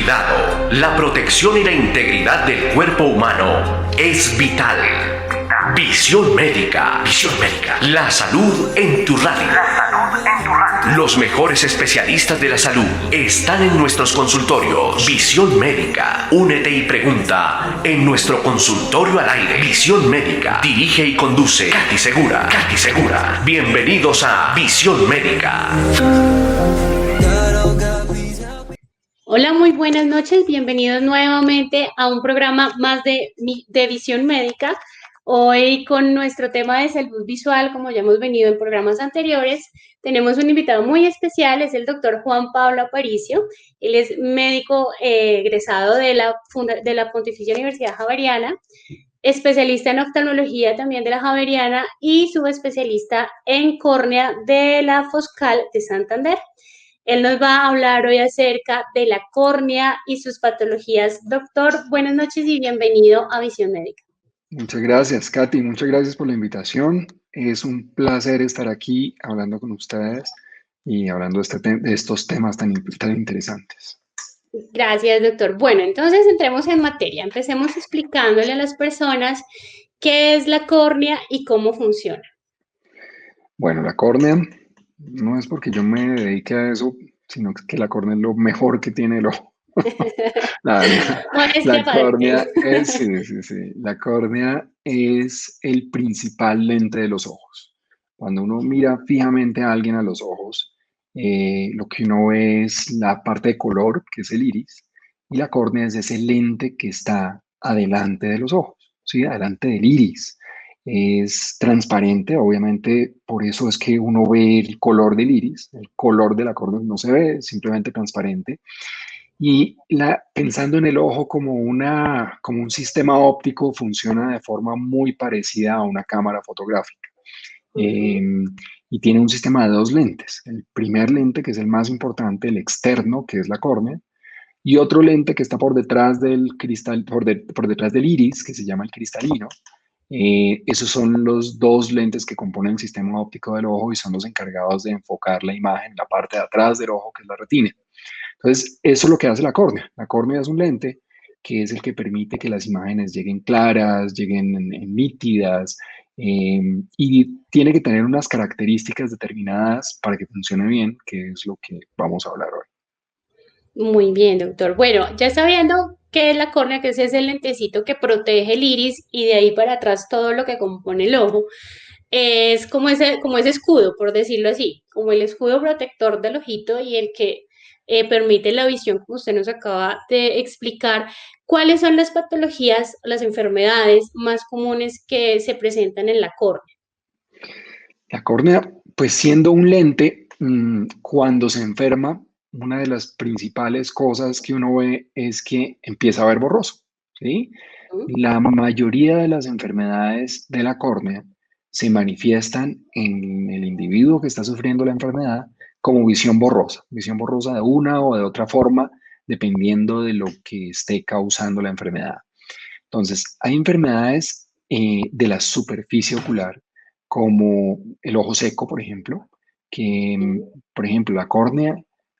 cuidado, la protección y la integridad del cuerpo humano es vital. Visión médica. Visión médica. La salud en tu radio. Los mejores especialistas de la salud están en nuestros consultorios. Visión médica. Únete y pregunta en nuestro consultorio al aire. Visión médica. Dirige y conduce Katy Segura. Katy Segura. Bienvenidos a Visión médica. Hola, muy buenas noches. Bienvenidos nuevamente a un programa más de Visión médica. Hoy con nuestro tema de salud visual, como ya hemos venido en programas anteriores, tenemos un invitado muy especial, es el doctor Juan Pablo Aparicio. Él es médico egresado de la Pontificia Universidad Javeriana, especialista en oftalmología también de la Javeriana y subespecialista en córnea de la Foscal de Santander. Él nos va a hablar hoy acerca de la córnea y sus patologías. Doctor, buenas noches y bienvenido a Visión Médica. Muchas gracias, Katy. Muchas gracias por la invitación. Es un placer estar aquí hablando con ustedes y hablando de estos temas tan interesantes. Gracias, doctor. Bueno, entonces entremos en materia. Empecemos explicándole a las personas qué es la córnea y cómo funciona. Bueno, la córnea no es porque yo me dedique a eso, sino que la córnea es lo mejor que tiene el ojo. La córnea es, la córnea es el principal lente de los ojos. Cuando uno mira fijamente a alguien a los ojos, lo que uno ve es la parte de color, que es el iris, y la córnea es ese lente que está adelante de los ojos, ¿sí? Adelante del iris. Es transparente, obviamente, por eso es que uno ve el color del iris. El color de la córnea no se ve, es simplemente transparente. Y pensando en el ojo como un sistema óptico, funciona de forma muy parecida a una cámara fotográfica. Y tiene un sistema de dos lentes. El primer lente, que es el más importante, el externo, que es la córnea, y otro lente que está por detrás del cristal, por detrás del iris, que se llama el cristalino. Esos son los dos lentes que componen el sistema óptico del ojo y son los encargados de enfocar la imagen en la parte de atrás del ojo, que es la retina. Entonces, eso es lo que hace la córnea. La córnea es un lente que es el que permite que las imágenes lleguen claras, lleguen nítidas, y tiene que tener unas características determinadas para que funcione bien, que es lo que vamos a hablar hoy. Muy bien, doctor. Bueno, ya está viendo qué es la córnea, que es ese lentecito que protege el iris y de ahí para atrás todo lo que compone el ojo. Es como ese escudo, por decirlo así, como el escudo protector del ojito y el que permite la visión, como usted nos acaba de explicar. ¿Cuáles son las patologías, las enfermedades más comunes que se presentan en la córnea? La córnea, pues siendo un lente, cuando se enferma, una de las principales cosas que uno ve es que empieza a ver borroso, ¿sí? La mayoría de las enfermedades de la córnea se manifiestan en el individuo que está sufriendo la enfermedad como visión borrosa de una o de otra forma, dependiendo de lo que esté causando la enfermedad. Entonces, hay enfermedades de la superficie ocular, como el ojo seco, por ejemplo, que, por ejemplo, la córnea,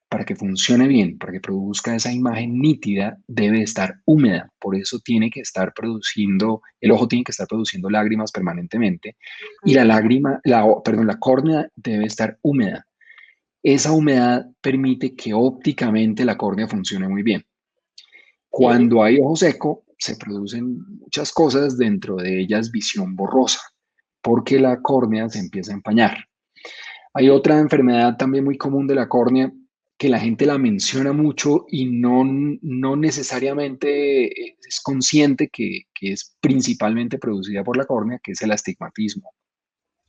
para que funcione bien, para que produzca esa imagen nítida, debe estar húmeda. Por eso el ojo tiene que estar produciendo lágrimas permanentemente y la córnea debe estar húmeda. Esa humedad permite que ópticamente la córnea funcione muy bien. Cuando hay ojo seco, se producen muchas cosas, dentro de ellas visión borrosa, porque la córnea se empieza a empañar. Hay otra enfermedad también muy común de la córnea que la gente la menciona mucho y no necesariamente es consciente que es principalmente producida por la córnea, que es el astigmatismo.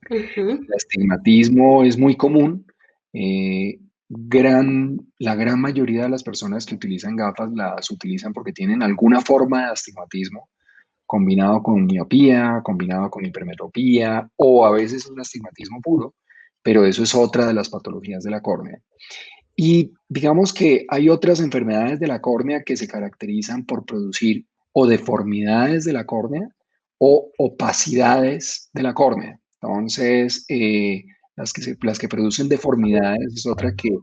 El astigmatismo es muy común. La gran mayoría de las personas que utilizan gafas las utilizan porque tienen alguna forma de astigmatismo, combinado con miopía, combinado con hipermetropía o a veces un astigmatismo puro, pero eso es otra de las patologías de la córnea. Y digamos que hay otras enfermedades de la córnea que se caracterizan por producir o deformidades de la córnea o opacidades de la córnea. Entonces, las que producen deformidades es otra que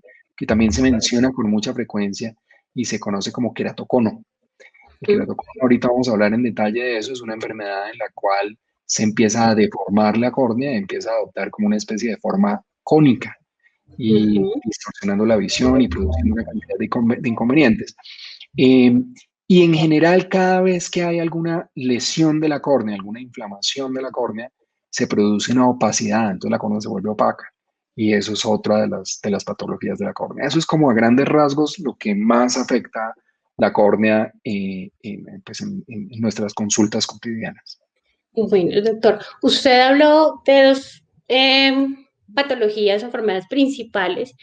también se menciona con mucha frecuencia, y se conoce como queratocono. El queratocono, ahorita vamos a hablar en detalle de eso, es una enfermedad en la cual se empieza a deformar la córnea y empieza a adoptar como una especie de forma cónica y distorsionando la visión y produciendo una cantidad de inconvenientes. Y en general, cada vez que hay alguna lesión de la córnea, alguna inflamación de la córnea, se produce una opacidad, entonces la córnea se vuelve opaca. Y eso es otra de las patologías de la córnea. Eso es como a grandes rasgos lo que más afecta la córnea pues en nuestras consultas cotidianas. Bueno, doctor, usted habló de dos patologías o enfermedades principales.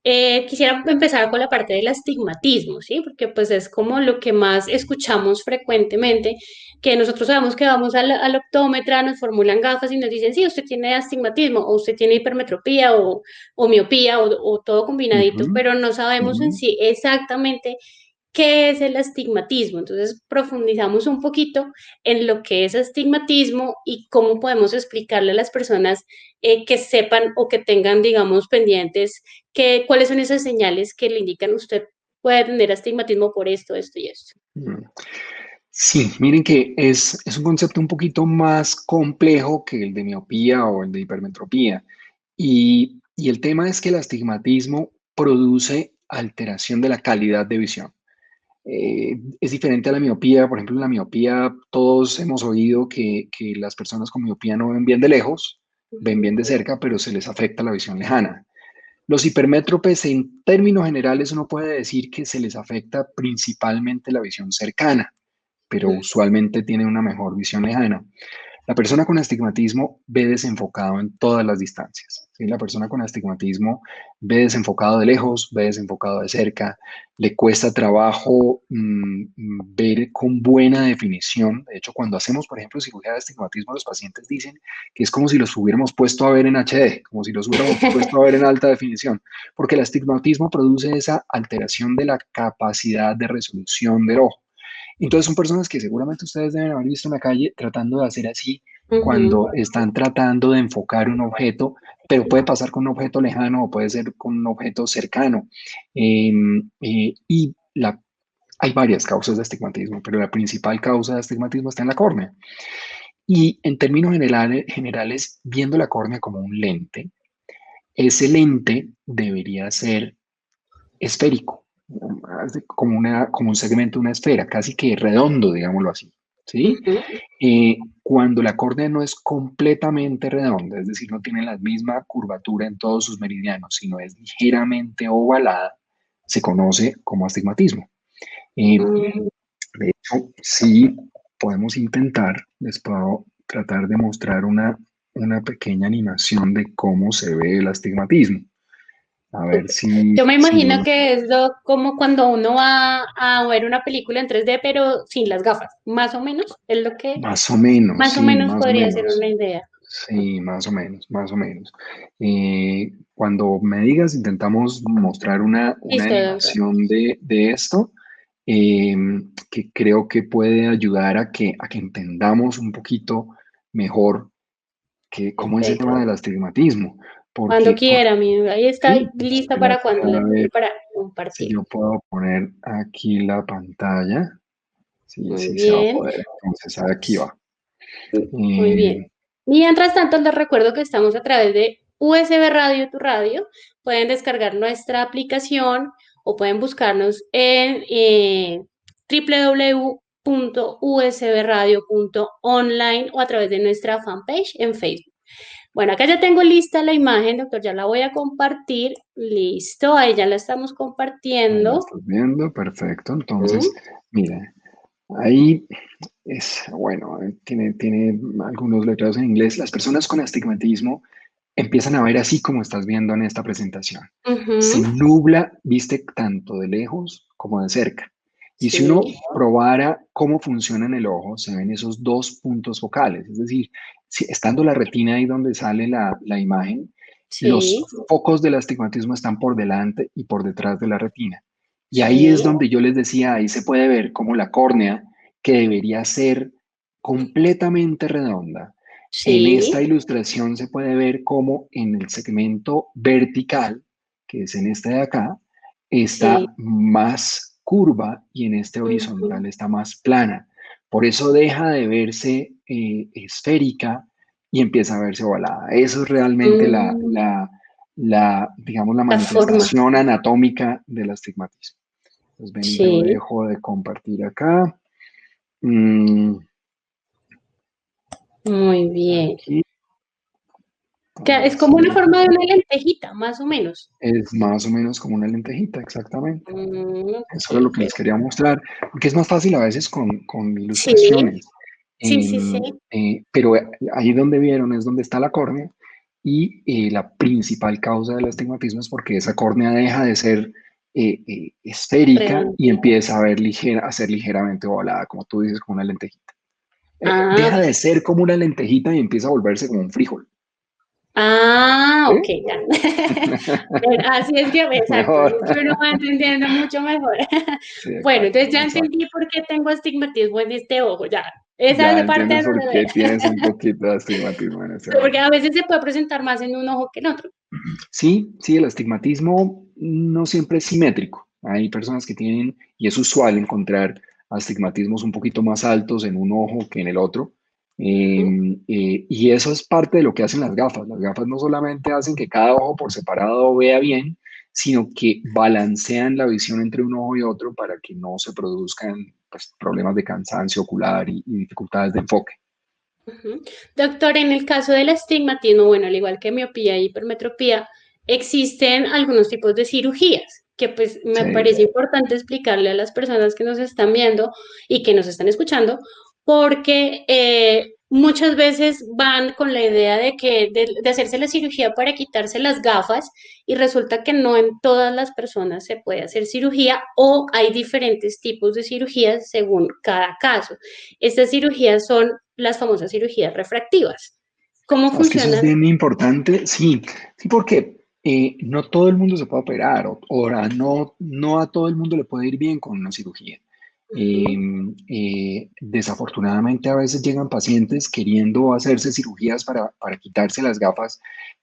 Quisiera empezar con la parte del astigmatismo, ¿sí? Porque pues es como lo que más escuchamos frecuentemente, que nosotros sabemos que vamos al optómetra, nos formulan gafas y nos dicen, sí, usted tiene astigmatismo, o usted tiene hipermetropía, o miopía, o todo combinadito, Ujú, pero no sabemos en ujú. sí exactamente qué es el astigmatismo. Entonces, profundizamos un poquito en lo que es astigmatismo y cómo podemos explicarle a las personas que sepan o que tengan, digamos, pendientes, cuáles son esas señales que le indican usted puede tener astigmatismo por esto, esto y esto. Mm. Sí, miren que es un concepto un poquito más complejo que el de miopía o el de hipermetropía. Y el tema es que el astigmatismo produce alteración de la calidad de visión. Es diferente a la miopía. Por ejemplo, en la miopía todos hemos oído que las personas con miopía no ven bien de lejos, ven bien de cerca, pero se les afecta la visión lejana. Los hipermétropes, en términos generales, uno puede decir que se les afecta principalmente la visión cercana, pero usualmente tienen una mejor visión lejana. La persona con astigmatismo ve desenfocado en todas las distancias, ¿sí? La persona con astigmatismo ve desenfocado de lejos, ve desenfocado de cerca, le cuesta trabajo ver con buena definición. De hecho, cuando hacemos, por ejemplo, cirugía de astigmatismo, los pacientes dicen que es como si los hubiéramos puesto a ver en HD, como si los hubiéramos puesto a ver en alta definición, porque el astigmatismo produce esa alteración de la capacidad de resolución del ojo. Entonces son personas que seguramente ustedes deben haber visto en la calle tratando de hacer así Ujú. cuando están tratando de enfocar un objeto, pero puede pasar con un objeto lejano o puede ser con un objeto cercano. Y hay varias causas de astigmatismo, pero la principal causa de astigmatismo está en la córnea. Y en términos generales, viendo la córnea como un lente, ese lente debería ser esférico, como un segmento de una esfera, casi que redondo, digámoslo así, ¿sí? Ujú. Cuando la córnea no es completamente redonda, es decir, no tiene la misma curvatura en todos sus meridianos, sino es ligeramente ovalada, se conoce como astigmatismo. Mm. De hecho, sí podemos intentar, les puedo tratar de mostrar una pequeña animación de cómo se ve el astigmatismo. A ver Yo me si imagino que es como cuando uno va a ver una película en 3D, pero sin las gafas, más o menos, es lo que más o menos, más o sí, menos más o podría ser menos. una idea. Sí, más o menos, más o menos. Cuando me digas, intentamos mostrar una Listo, doctor. animación de esto, eh, que creo que puede ayudar a que entendamos un poquito mejor cómo es el tema Perfecto. del astigmatismo. Cuando Porque, quiera, ahí está sí, lista para espérate, cuando a ver para si compartir. yo puedo poner aquí la pantalla. Sí, Muy sí se va a bien, poder. Entonces, aquí va. muy bien. Eh, Mientras tanto, les recuerdo que estamos a través de USB Radio, tu radio. Pueden descargar nuestra aplicación o pueden buscarnos en www.usbradio.online o a través de nuestra fanpage en Facebook. Bueno, acá ya tengo lista la imagen, doctor, ya la voy a compartir. Listo, ahí ya la estamos Ahí la compartiendo. estás viendo, perfecto. Entonces, ¿Mm? mira, ahí bueno, tiene algunos letreros en inglés. Las personas con astigmatismo empiezan a ver así como estás viendo en esta presentación. Se Ujú. nubla, viste tanto de lejos como de cerca. Y si Sí, uno probara cómo funciona en el ojo, se ven esos dos puntos focales. Es decir, si, estando la retina ahí donde sale la imagen, sí, los focos del astigmatismo están por delante y por detrás de la retina. Y ahí es sí, donde yo les decía, ahí se puede ver cómo la córnea, que debería ser completamente redonda, en sí, esta ilustración se puede ver cómo en el segmento vertical, que es en este de acá, sí. está más curva y en este horizontal está más plana. Por eso deja de verse esférica y empieza a verse ovalada. Eso es realmente digamos, la La forma. manifestación anatómica del astigmatismo. Entonces, ven, Sí. yo dejo de compartir acá. Muy bien. Aquí. Es como una forma de una lentejita, más o menos. Es más o menos como una lentejita, exactamente. Eso era lo que les Perfecto. quería mostrar, porque es más fácil a veces con Sí, ilustraciones. sí. Pero ahí donde vieron es donde está la córnea y la principal causa del astigmatismo es porque esa córnea deja de ser esférica y Redondita. empieza a ser ligeramente ovalada, como tú dices, como una lentejita. Deja Ah, de ser como una lentejita y empieza a volverse como un frijol. ok, ¿Sí? ya. Así es que, exacto, Mejor. es que uno va entendiendo mucho mejor. Sí, Bueno, exacto, entonces ya exacto. entendí por qué tengo astigmatismo en este ojo, ya. Esa Ya es parte de entiendes lo por de qué tienes un poquito de astigmatismo en ese porque ojo. a veces se puede presentar más en un ojo que en otro. Sí, sí, el astigmatismo no siempre es simétrico. Hay personas que tienen, y es usual encontrar astigmatismos un poquito más altos en un ojo que en el otro. Ujú. Y eso es parte de lo que hacen las gafas. Las gafas no solamente hacen que cada ojo por separado vea bien, sino que balancean la visión entre un ojo y otro para que no se produzcan pues, problemas de cansancio ocular y dificultades de enfoque. Ujú. Doctor, en el caso del astigmatismo, bueno, al igual que miopía y hipermetropía, existen algunos tipos de cirugías que pues me Sí. parece importante explicarle a las personas que nos están viendo y que nos están escuchando, porque muchas veces van con la idea de que de hacerse la cirugía para quitarse las gafas y resulta que no en todas las personas se puede hacer cirugía o hay diferentes tipos de cirugías según cada caso. Estas cirugías son las famosas cirugías refractivas. ¿Cómo ¿Sabes que eso es funcionan? bien importante? Sí, sí, porque no todo el mundo se puede operar, o ahora no a todo el mundo le puede ir bien con una cirugía. Eh, Ujú, Desafortunadamente a veces llegan pacientes queriendo hacerse cirugías para quitarse las gafas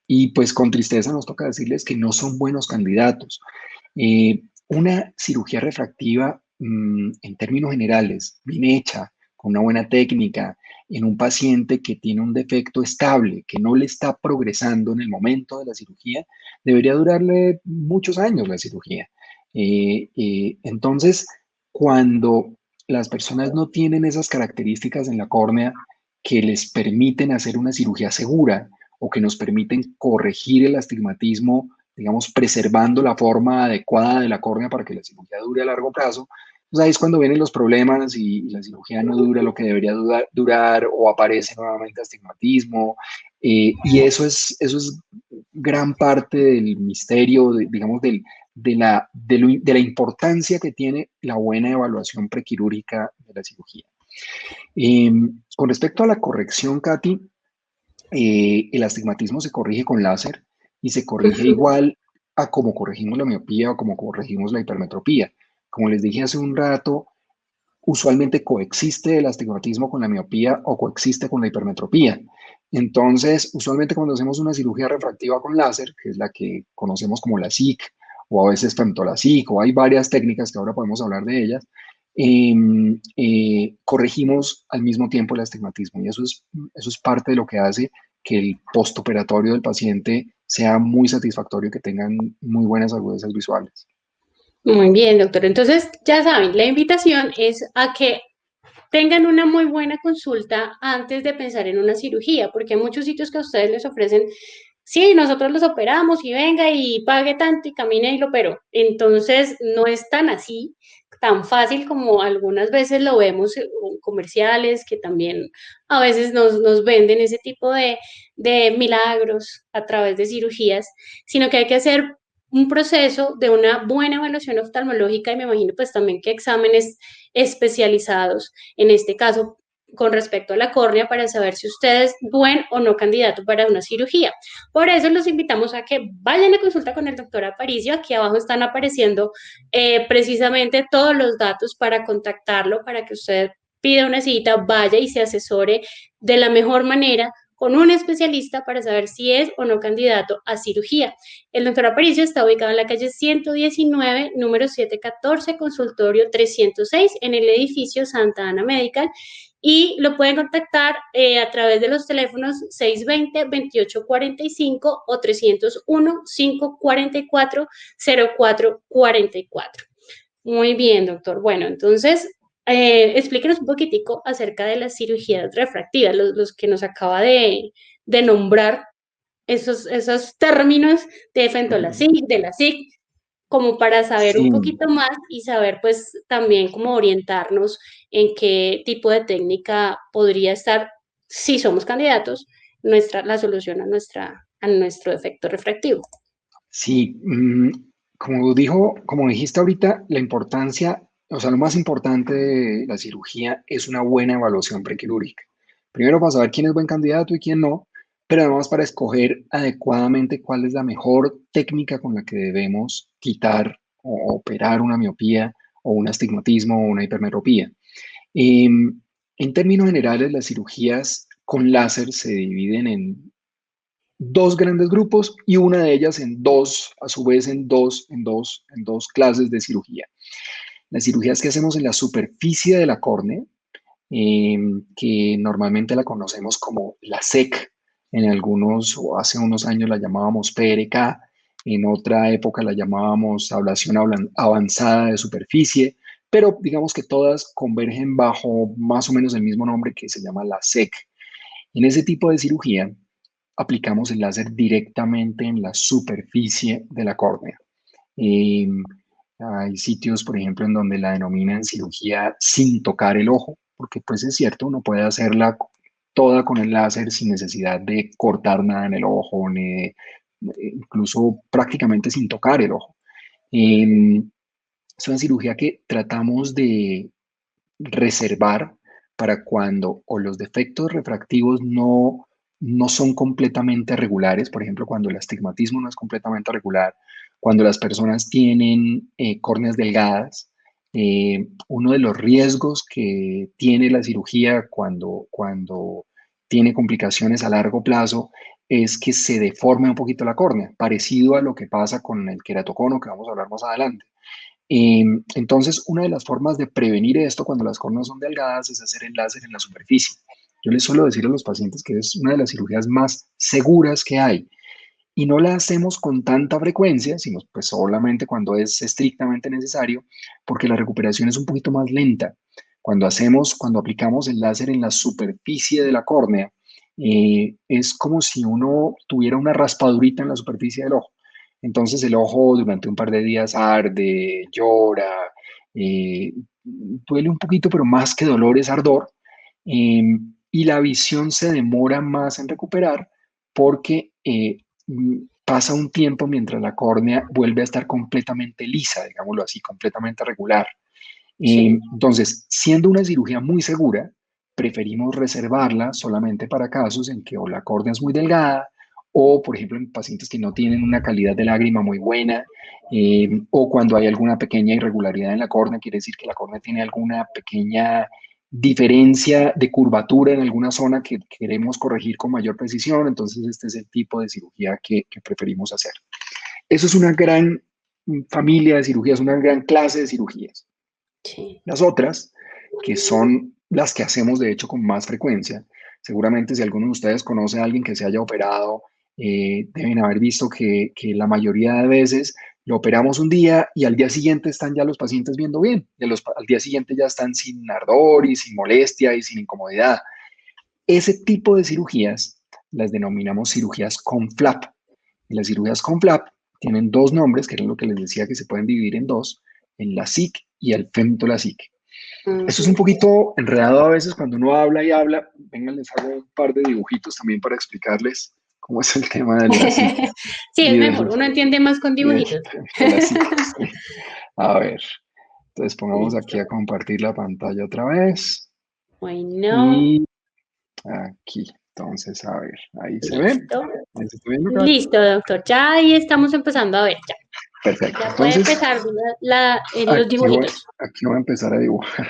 y pues con tristeza nos toca decirles que no son buenos candidatos. Una cirugía refractiva, en términos generales, bien hecha, con una buena técnica, en un paciente que tiene un defecto estable, que no le está progresando en el momento de la cirugía, debería durarle muchos años la cirugía. Entonces, cuando las personas no tienen esas características en la córnea que les permiten hacer una cirugía segura o que nos permiten corregir el astigmatismo, digamos, preservando la forma adecuada de la córnea para que la cirugía dure a largo plazo, pues ahí es cuando vienen los problemas y la cirugía no dura lo que debería durar o aparece nuevamente astigmatismo. Y eso es gran parte del misterio, digamos, de la importancia que tiene la buena evaluación prequirúrgica de la cirugía. Eh, con respecto a la corrección, Katy, el astigmatismo se corrige con láser y se corrige ujú. igual a como corregimos la miopía o como corregimos la hipermetropía. Como les dije hace un rato, usualmente coexiste el astigmatismo con la miopía o coexiste con la hipermetropía. Entonces, usualmente cuando hacemos una cirugía refractiva con láser, que es la que conocemos como la SIC o a veces femtolasic, o hay varias técnicas que ahora podemos hablar de ellas, corregimos al mismo tiempo el astigmatismo y eso es parte de lo que hace que el postoperatorio del paciente sea muy satisfactorio y que tengan muy buenas agudezas visuales. Muy bien, doctor. Entonces, ya saben, la invitación es a que tengan una muy buena consulta antes de pensar en una cirugía, porque hay muchos sitios que a ustedes les ofrecen, sí, nosotros los operamos y venga y pague tanto y camine y lo operó. Entonces, no es tan así, tan fácil como algunas veces lo vemos en comerciales que también a veces nos venden ese tipo de milagros a través de cirugías, sino que hay que hacer un proceso de una buena evaluación oftalmológica y me imagino pues también que exámenes especializados en este caso con respecto a la córnea para saber si usted es buen o no candidato para una cirugía. Por eso los invitamos a que vayan a consulta con el doctor Aparicio. Aquí abajo están apareciendo precisamente todos los datos para contactarlo, para que usted pida una cita, vaya y se asesore de la mejor manera con un especialista para saber si es o no candidato a cirugía. El doctor Aparicio está ubicado en la calle 119, número 714, consultorio 306, en el edificio Santa Ana Medical, y lo pueden contactar a través de los teléfonos 620-2845 o 301-544-0444. Muy bien, doctor. Bueno, entonces, explíquenos un poquitico acerca de las cirugías refractivas, los que nos acaba de nombrar, esos términos de Fentolasic, de la SIC, como para saber un Sí, poquito más y saber pues también cómo orientarnos en qué tipo de técnica podría estar, si somos candidatos, la solución a nuestro defecto refractivo. sí, como dijiste ahorita, la importancia, o sea, lo más importante de la cirugía es una buena evaluación prequirúrgica. Primero para saber quién es buen candidato y quién no, pero además para escoger adecuadamente cuál es la mejor técnica con la que debemos quitar o operar una miopía o un astigmatismo o una hipermetropía. En términos generales, las cirugías con láser se dividen en dos grandes grupos y una de ellas en dos, a su vez en dos clases de cirugía. Las cirugías que hacemos en la superficie de la córnea, que normalmente la conocemos como la SEC, en algunos, o hace unos años la llamábamos PRK, en otra época la llamábamos ablación avanzada de superficie, pero digamos que todas convergen bajo más o menos el mismo nombre que se llama la SEC. En ese tipo de cirugía, aplicamos el láser directamente en la superficie de la córnea. Eh, Hay sitios, por ejemplo, en donde la denominan cirugía sin tocar el ojo, porque pues es cierto, uno puede hacerla toda con el láser sin necesidad de cortar nada en el ojo, ni incluso prácticamente sin tocar el ojo. Es una cirugía que tratamos de reservar para cuando o los defectos refractivos no son completamente regulares, por ejemplo, cuando el astigmatismo no es completamente regular, cuando las personas tienen córneas delgadas. Uno de los riesgos que tiene la cirugía cuando tiene complicaciones a largo plazo es que se deforme un poquito la córnea, parecido a lo que pasa con el queratocono, que vamos a hablar más adelante. Entonces, una de las formas de prevenir esto cuando las córneas son delgadas es hacer el láser en la superficie. Yo les suelo decir a los pacientes que es una de las cirugías más seguras que hay y no la hacemos con tanta frecuencia, sino pues solamente cuando es estrictamente necesario, porque la recuperación es un poquito más lenta. Cuando aplicamos el láser en la superficie de la córnea, es como si uno tuviera una raspadurita en la superficie del ojo. Entonces el ojo durante un par de días arde, llora, eh, duele un poquito, pero más que dolor es ardor. Y la visión se demora más en recuperar porque pasa un tiempo mientras la córnea vuelve a estar completamente lisa, digámoslo así, completamente regular. Sí. Entonces, siendo una cirugía muy segura, preferimos reservarla solamente para casos en que o la córnea es muy delgada o, por ejemplo, en pacientes que no tienen una calidad de lágrima muy buena, o cuando hay alguna pequeña irregularidad en la córnea, quiere decir que la córnea tiene alguna pequeña diferencia de curvatura en alguna zona que queremos corregir con mayor precisión. Entonces, este es el tipo de cirugía que preferimos hacer. Eso es una gran familia de cirugías, una gran clase de cirugías. Sí. Las otras, que son las que hacemos de hecho con más frecuencia, seguramente si alguno de ustedes conoce a alguien que se haya operado, deben haber visto que la mayoría de veces lo operamos un día y al día siguiente están ya los pacientes viendo bien, y al día siguiente ya están sin ardor y sin molestia y sin incomodidad. Ese tipo de cirugías las denominamos cirugías con flap. Y las cirugías con flap tienen dos nombres, que es lo que les decía que se pueden dividir en dos, en la SIC y el femtolasic. Eso es un poquito enredado a veces cuando uno habla y habla. Vengan, les hago un par de dibujitos también para explicarles cómo es el tema de la SIC Sí, y es del, mejor, uno entiende más con y del dibujitos. femtolasic. Sí. A ver, entonces pongamos aquí Listo. a compartir la pantalla otra vez. Bueno, Y aquí, entonces, a ver, ahí se ve. listo. Ahí se está viendo acá. Listo, doctor. Ya ahí estamos empezando a ver, ya. Perfecto. Ya puede Entonces, empezar los dibujitos. aquí voy a empezar a dibujar.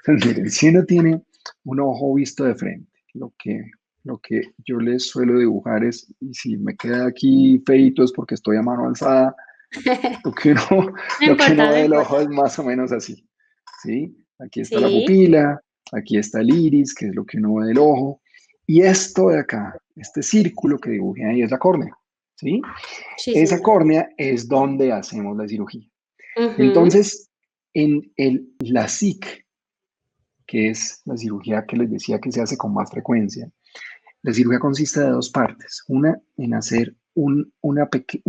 Entonces, miren, si uno tiene un ojo visto de frente, lo que yo les suelo dibujar es, y si me queda aquí feito es porque estoy a mano alzada, lo que uno, No lo que importa, uno no ve del ojo importa. es más o menos así, ¿sí? Aquí está la Sí, pupila, aquí está el iris, que es lo que uno ve del ojo, y esto de acá, este círculo que dibujé ahí es la córnea, ¿sí? sí, Esa señor. córnea es donde hacemos la cirugía. Ujú, Entonces, en el LASIK, que es la cirugía que les decía que se hace con más frecuencia, la cirugía consiste de dos partes. Una en hacer un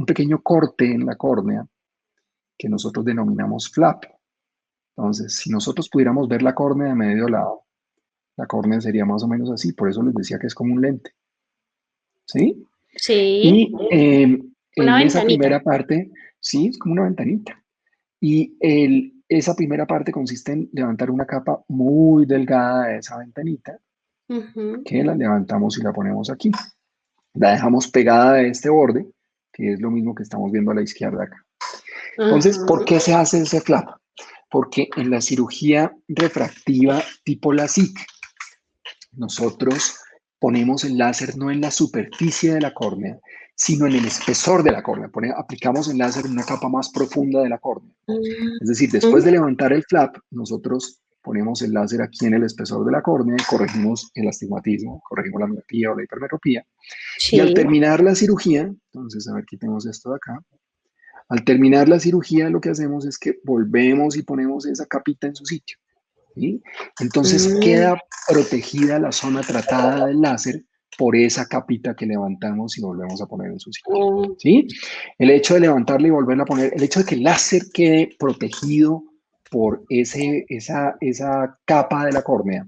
pequeño corte en la córnea que nosotros denominamos flap. Entonces, si nosotros pudiéramos ver la córnea de medio lado, la córnea sería más o menos así. Por eso les decía que es como un lente. ¿Sí? sí, Y una en esa ventanita. primera parte, sí, es como una ventanita. Y esa primera parte consiste en levantar una capa muy delgada de esa ventanita, Ujú, que la levantamos y la ponemos aquí. La dejamos pegada de este borde, que es lo mismo que estamos viendo a la izquierda acá. Entonces, ¿por ajá. qué se hace ese flap? Porque en la cirugía refractiva tipo LASIK, nosotros ponemos el láser no en la superficie de la córnea, sino en el espesor de la córnea. Aplicamos el láser en una capa más profunda de la córnea. Es decir, después Ujú, de levantar el flap, nosotros ponemos el láser aquí en el espesor de la córnea y corregimos el astigmatismo, corregimos la miopía o la hipermetropía. Y al sí. terminar la cirugía, entonces, a ver, quitemos esto de acá. Al terminar la cirugía, lo que hacemos es que volvemos y ponemos esa capita en su sitio. ¿Sí? Entonces Mm, queda protegida la zona tratada del láser por esa capita que levantamos y volvemos a poner en su sitio. oh, ¿Sí? El hecho de levantarla y volverla a poner, el hecho de que el láser quede protegido por esa capa de la córnea,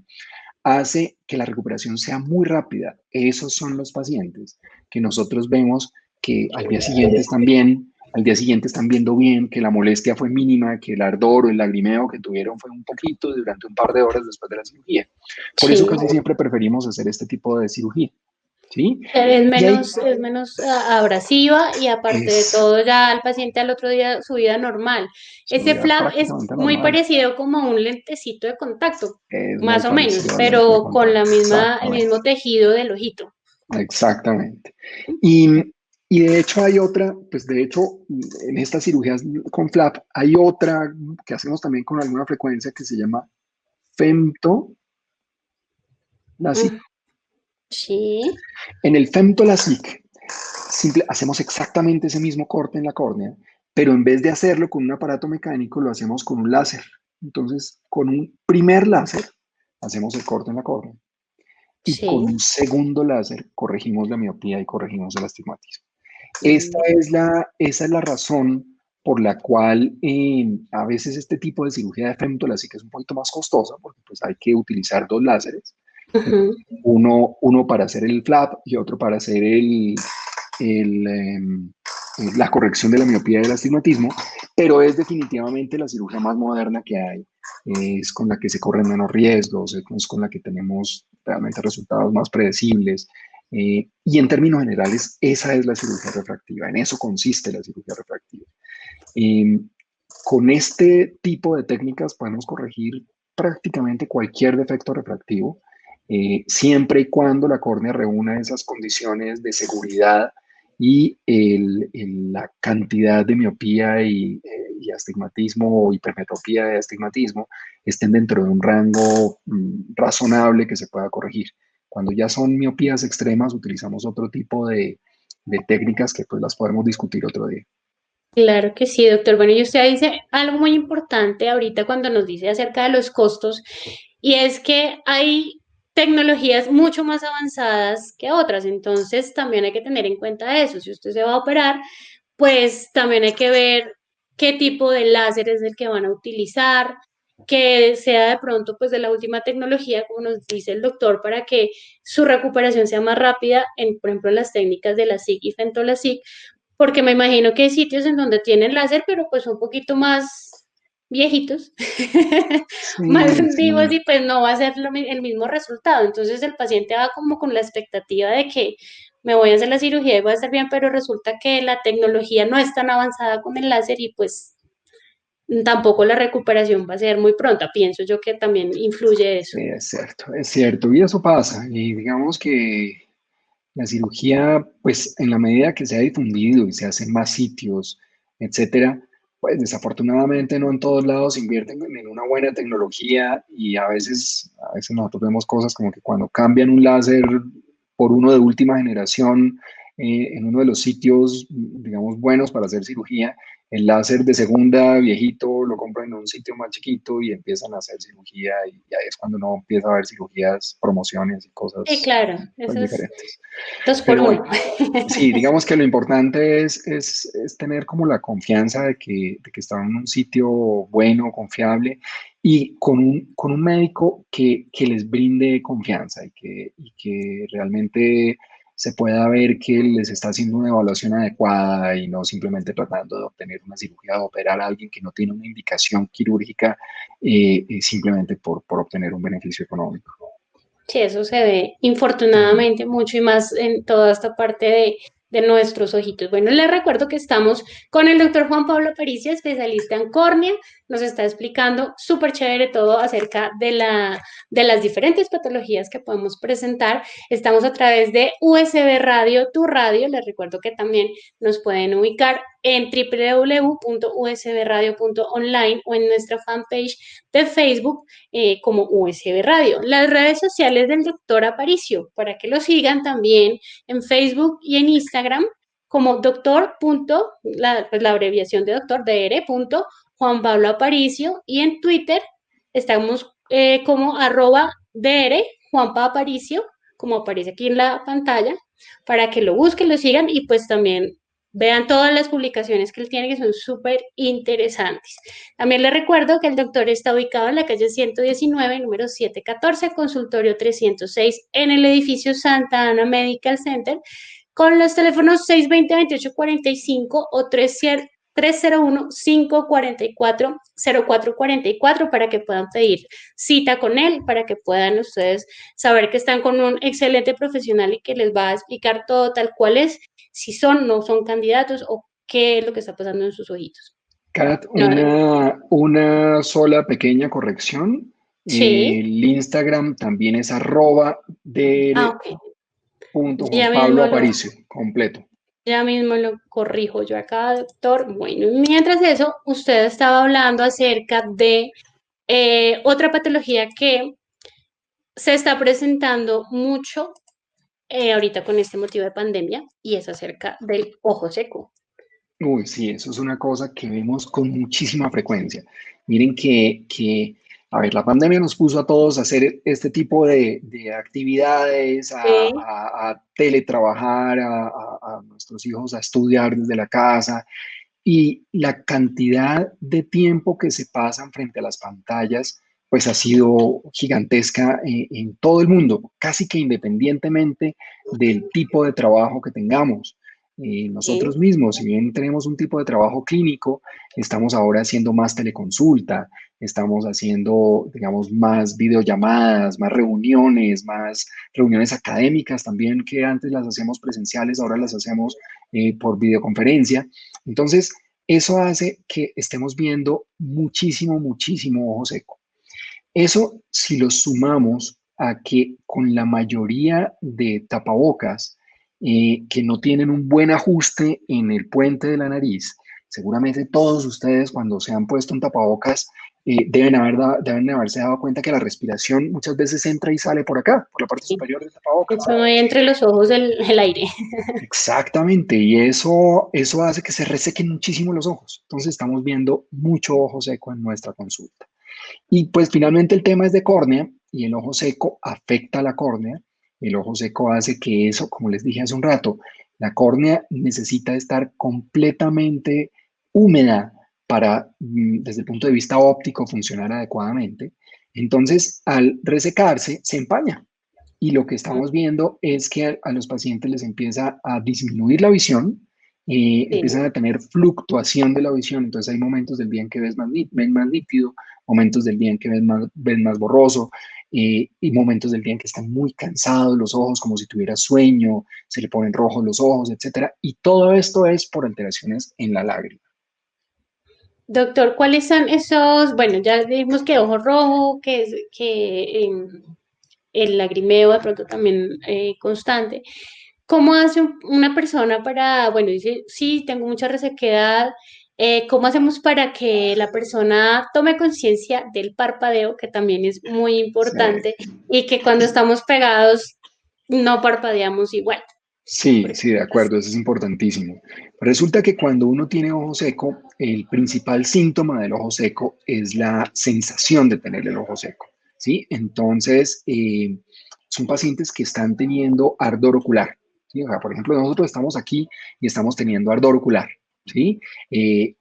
hace que la recuperación sea muy rápida. Esos son los pacientes que nosotros vemos que al día siguiente están viendo bien, que la molestia fue mínima, que el ardor o el lagrimeo que tuvieron fue un poquito durante un par de horas después de la cirugía. Por eso sí. casi siempre preferimos hacer este tipo de cirugía, ¿sí? Y ahí Es menos abrasiva y aparte de es, todo ya el paciente al otro día su vida normal. su Ese vida flap es prácticamente muy normal. parecido como a un lentecito de contacto, Es muy más o menos, parecido al lente de pero con la contacto, misma, el exactamente. mismo tejido del ojito. Exactamente. Y, y de hecho hay otra, pues de hecho en estas cirugías con flap hay otra que hacemos también con alguna frecuencia que se llama femtolasic. Mm, sí. En el femtolasic hacemos exactamente ese mismo corte en la córnea, pero en vez de hacerlo con un aparato mecánico lo hacemos con un láser. Entonces, con un primer láser hacemos el corte en la córnea y con Sí. un segundo láser corregimos la miopía y corregimos el astigmatismo. Mm, Esa es la razón por la cual a veces este tipo de cirugía de femtolásica es un poquito más costosa, porque pues hay que utilizar dos láseres, ujú, uno para hacer el flap y otro para hacer la corrección de la miopía y del astigmatismo, pero es definitivamente la cirugía más moderna que hay, es con la que se corren menos riesgos, es con la que tenemos realmente resultados más predecibles. Y en términos generales, esa es la cirugía refractiva, en eso consiste la cirugía refractiva. Eh, con este tipo de técnicas podemos corregir prácticamente cualquier defecto refractivo, siempre y cuando la córnea reúna esas condiciones de seguridad y la cantidad de miopía y astigmatismo o hipermetropía de astigmatismo estén dentro de un rango razonable que se pueda corregir. Cuando ya son miopías extremas, utilizamos otro tipo de técnicas que pues las podemos discutir otro día. claro que sí, doctor. Bueno, y usted dice algo muy importante ahorita cuando nos dice acerca de los costos, y es que hay tecnologías mucho más avanzadas que otras, entonces también hay que tener en cuenta eso. Si usted se va a operar, pues también hay que ver qué tipo de láser es el que van a utilizar, que sea de pronto pues de la última tecnología, como nos dice el doctor, para que su recuperación sea más rápida, en, por ejemplo, las técnicas de la SIC y Fentolasic, porque me imagino que hay sitios en donde tienen láser, pero pues un poquito más viejitos, más Sí, antiguos sí. y pues no va a ser el mismo resultado. Entonces el paciente va como con la expectativa de que me voy a hacer la cirugía y voy a estar bien, pero resulta que la tecnología no es tan avanzada con el láser y pues tampoco la recuperación va a ser muy pronta. Pienso yo que también influye eso. Sí, es cierto, y eso pasa. Y digamos que la cirugía, pues en la medida que se ha difundido y se hacen más sitios, etcétera, pues desafortunadamente no en todos lados invierten en una buena tecnología y a veces nosotros vemos cosas como que cuando cambian un láser por uno de última generación en uno de los sitios, digamos, buenos para hacer cirugía, el láser de segunda viejito lo compran en un sitio más chiquito y empiezan a hacer cirugía y ahí es cuando uno empieza a ver cirugías, promociones y Sí, cosas claro, pues, eso es diferentes. 2 por 1. Pero sí, digamos que lo importante es tener como la confianza de que está en un sitio bueno, confiable y con un médico que les brinde confianza y que realmente se pueda ver que les está haciendo una evaluación adecuada y no simplemente tratando de obtener una cirugía, de operar a alguien que no tiene una indicación quirúrgica simplemente por obtener un beneficio económico. Sí, eso se ve Ujú. infortunadamente mucho y más en toda esta parte de nuestros ojitos. Bueno, les recuerdo que estamos con el doctor Juan Pablo Aparicio, especialista en córnea. Nos está explicando súper chévere todo acerca de las diferentes patologías que podemos presentar. Estamos a través de USB Radio, tu radio. Les recuerdo que también nos pueden ubicar en www.usbradio.online o en nuestra fanpage de Facebook como USB Radio. Las redes sociales del doctor Aparicio, para que lo sigan también en Facebook y en Instagram como doctor. Pues la abreviación de doctor, dr. Juan Pablo Aparicio, y en Twitter estamos como @dr. Juan Pablo Aparicio, como aparece aquí en la pantalla, para que lo busquen, lo sigan y pues también vean todas las publicaciones que él tiene que son súper interesantes. También les recuerdo que el doctor está ubicado en la calle 119, número 714, consultorio 306, en el edificio Santa Ana Medical Center, con los teléfonos 620-2845 o 301-544-0444 para que puedan pedir cita con él, para que puedan ustedes saber que están con un excelente profesional y que les va a explicar todo tal cual es, si son o no son candidatos o qué es lo que está pasando en sus ojitos. Kat, No, una sola pequeña corrección. sí, El Instagram también es ok. dr.juan Ya Pablo mismo lo, Aparicio, completo. ya mismo lo corrijo yo acá, doctor. Bueno, mientras eso, usted estaba hablando acerca de otra patología que se está presentando mucho ahorita con este motivo de pandemia y es acerca del ojo seco. Uy, sí, eso es una cosa que vemos con muchísima frecuencia. Miren a ver, la pandemia nos puso a todos a hacer este tipo de actividades, Sí, a teletrabajar, a nuestros hijos a estudiar desde la casa. Y la cantidad de tiempo que se pasan frente a las pantallas, pues ha sido gigantesca en todo el mundo, casi que independientemente del tipo de trabajo que tengamos. sí, Nosotros mismos, si bien tenemos un tipo de trabajo clínico, estamos ahora haciendo más teleconsulta, estamos haciendo, digamos, más videollamadas, más reuniones académicas también, que antes las hacíamos presenciales, ahora las hacemos por videoconferencia. Entonces, eso hace que estemos viendo muchísimo, muchísimo ojo seco. Eso si lo sumamos a que con la mayoría de tapabocas que no tienen un buen ajuste en el puente de la nariz, seguramente todos ustedes cuando se han puesto un tapabocas deben haberse dado cuenta que la respiración muchas veces entra y sale por acá, por la parte sí. superior del tapabocas. Eso no hay entre los ojos el aire. Exactamente, y eso hace que se resequen muchísimo los ojos. Entonces estamos viendo mucho ojo seco en nuestra consulta. Y pues finalmente el tema es de córnea y el ojo seco afecta a la córnea. El ojo seco hace que eso, como les dije hace un rato, la córnea necesita estar completamente húmeda para, desde el punto de vista óptico, funcionar adecuadamente. Entonces, al resecarse, se empaña. Y lo que estamos viendo es que a los pacientes les empieza a disminuir la visión, Sí. empiezan a tener fluctuación de la visión, entonces hay momentos del día en que ves más nítido, momentos del día en que ves más borroso, y momentos del día en que están muy cansados los ojos, como si tuviera sueño, se le ponen rojos los ojos, etcétera. Y todo esto es por alteraciones en la lágrima. Doctor, ¿cuáles son esos? Bueno, ya vimos que ojo rojo, que es que el lagrimeo de pronto también constante. ¿Cómo hace una persona para, bueno, dice, sí, tengo mucha resequedad, ¿cómo hacemos para que la persona tome conciencia del parpadeo, que también es muy importante, Sí. y que cuando estamos pegados no parpadeamos igual? Por Sí, sí, de ejemplo, así. acuerdo, eso es importantísimo. Resulta que cuando uno tiene ojo seco, el principal síntoma del ojo seco es la sensación de tener el ojo seco, ¿sí? Entonces, son pacientes que están teniendo ardor ocular, ¿sí? O sea, por ejemplo, nosotros estamos aquí y estamos teniendo ardor ocular, ¿sí?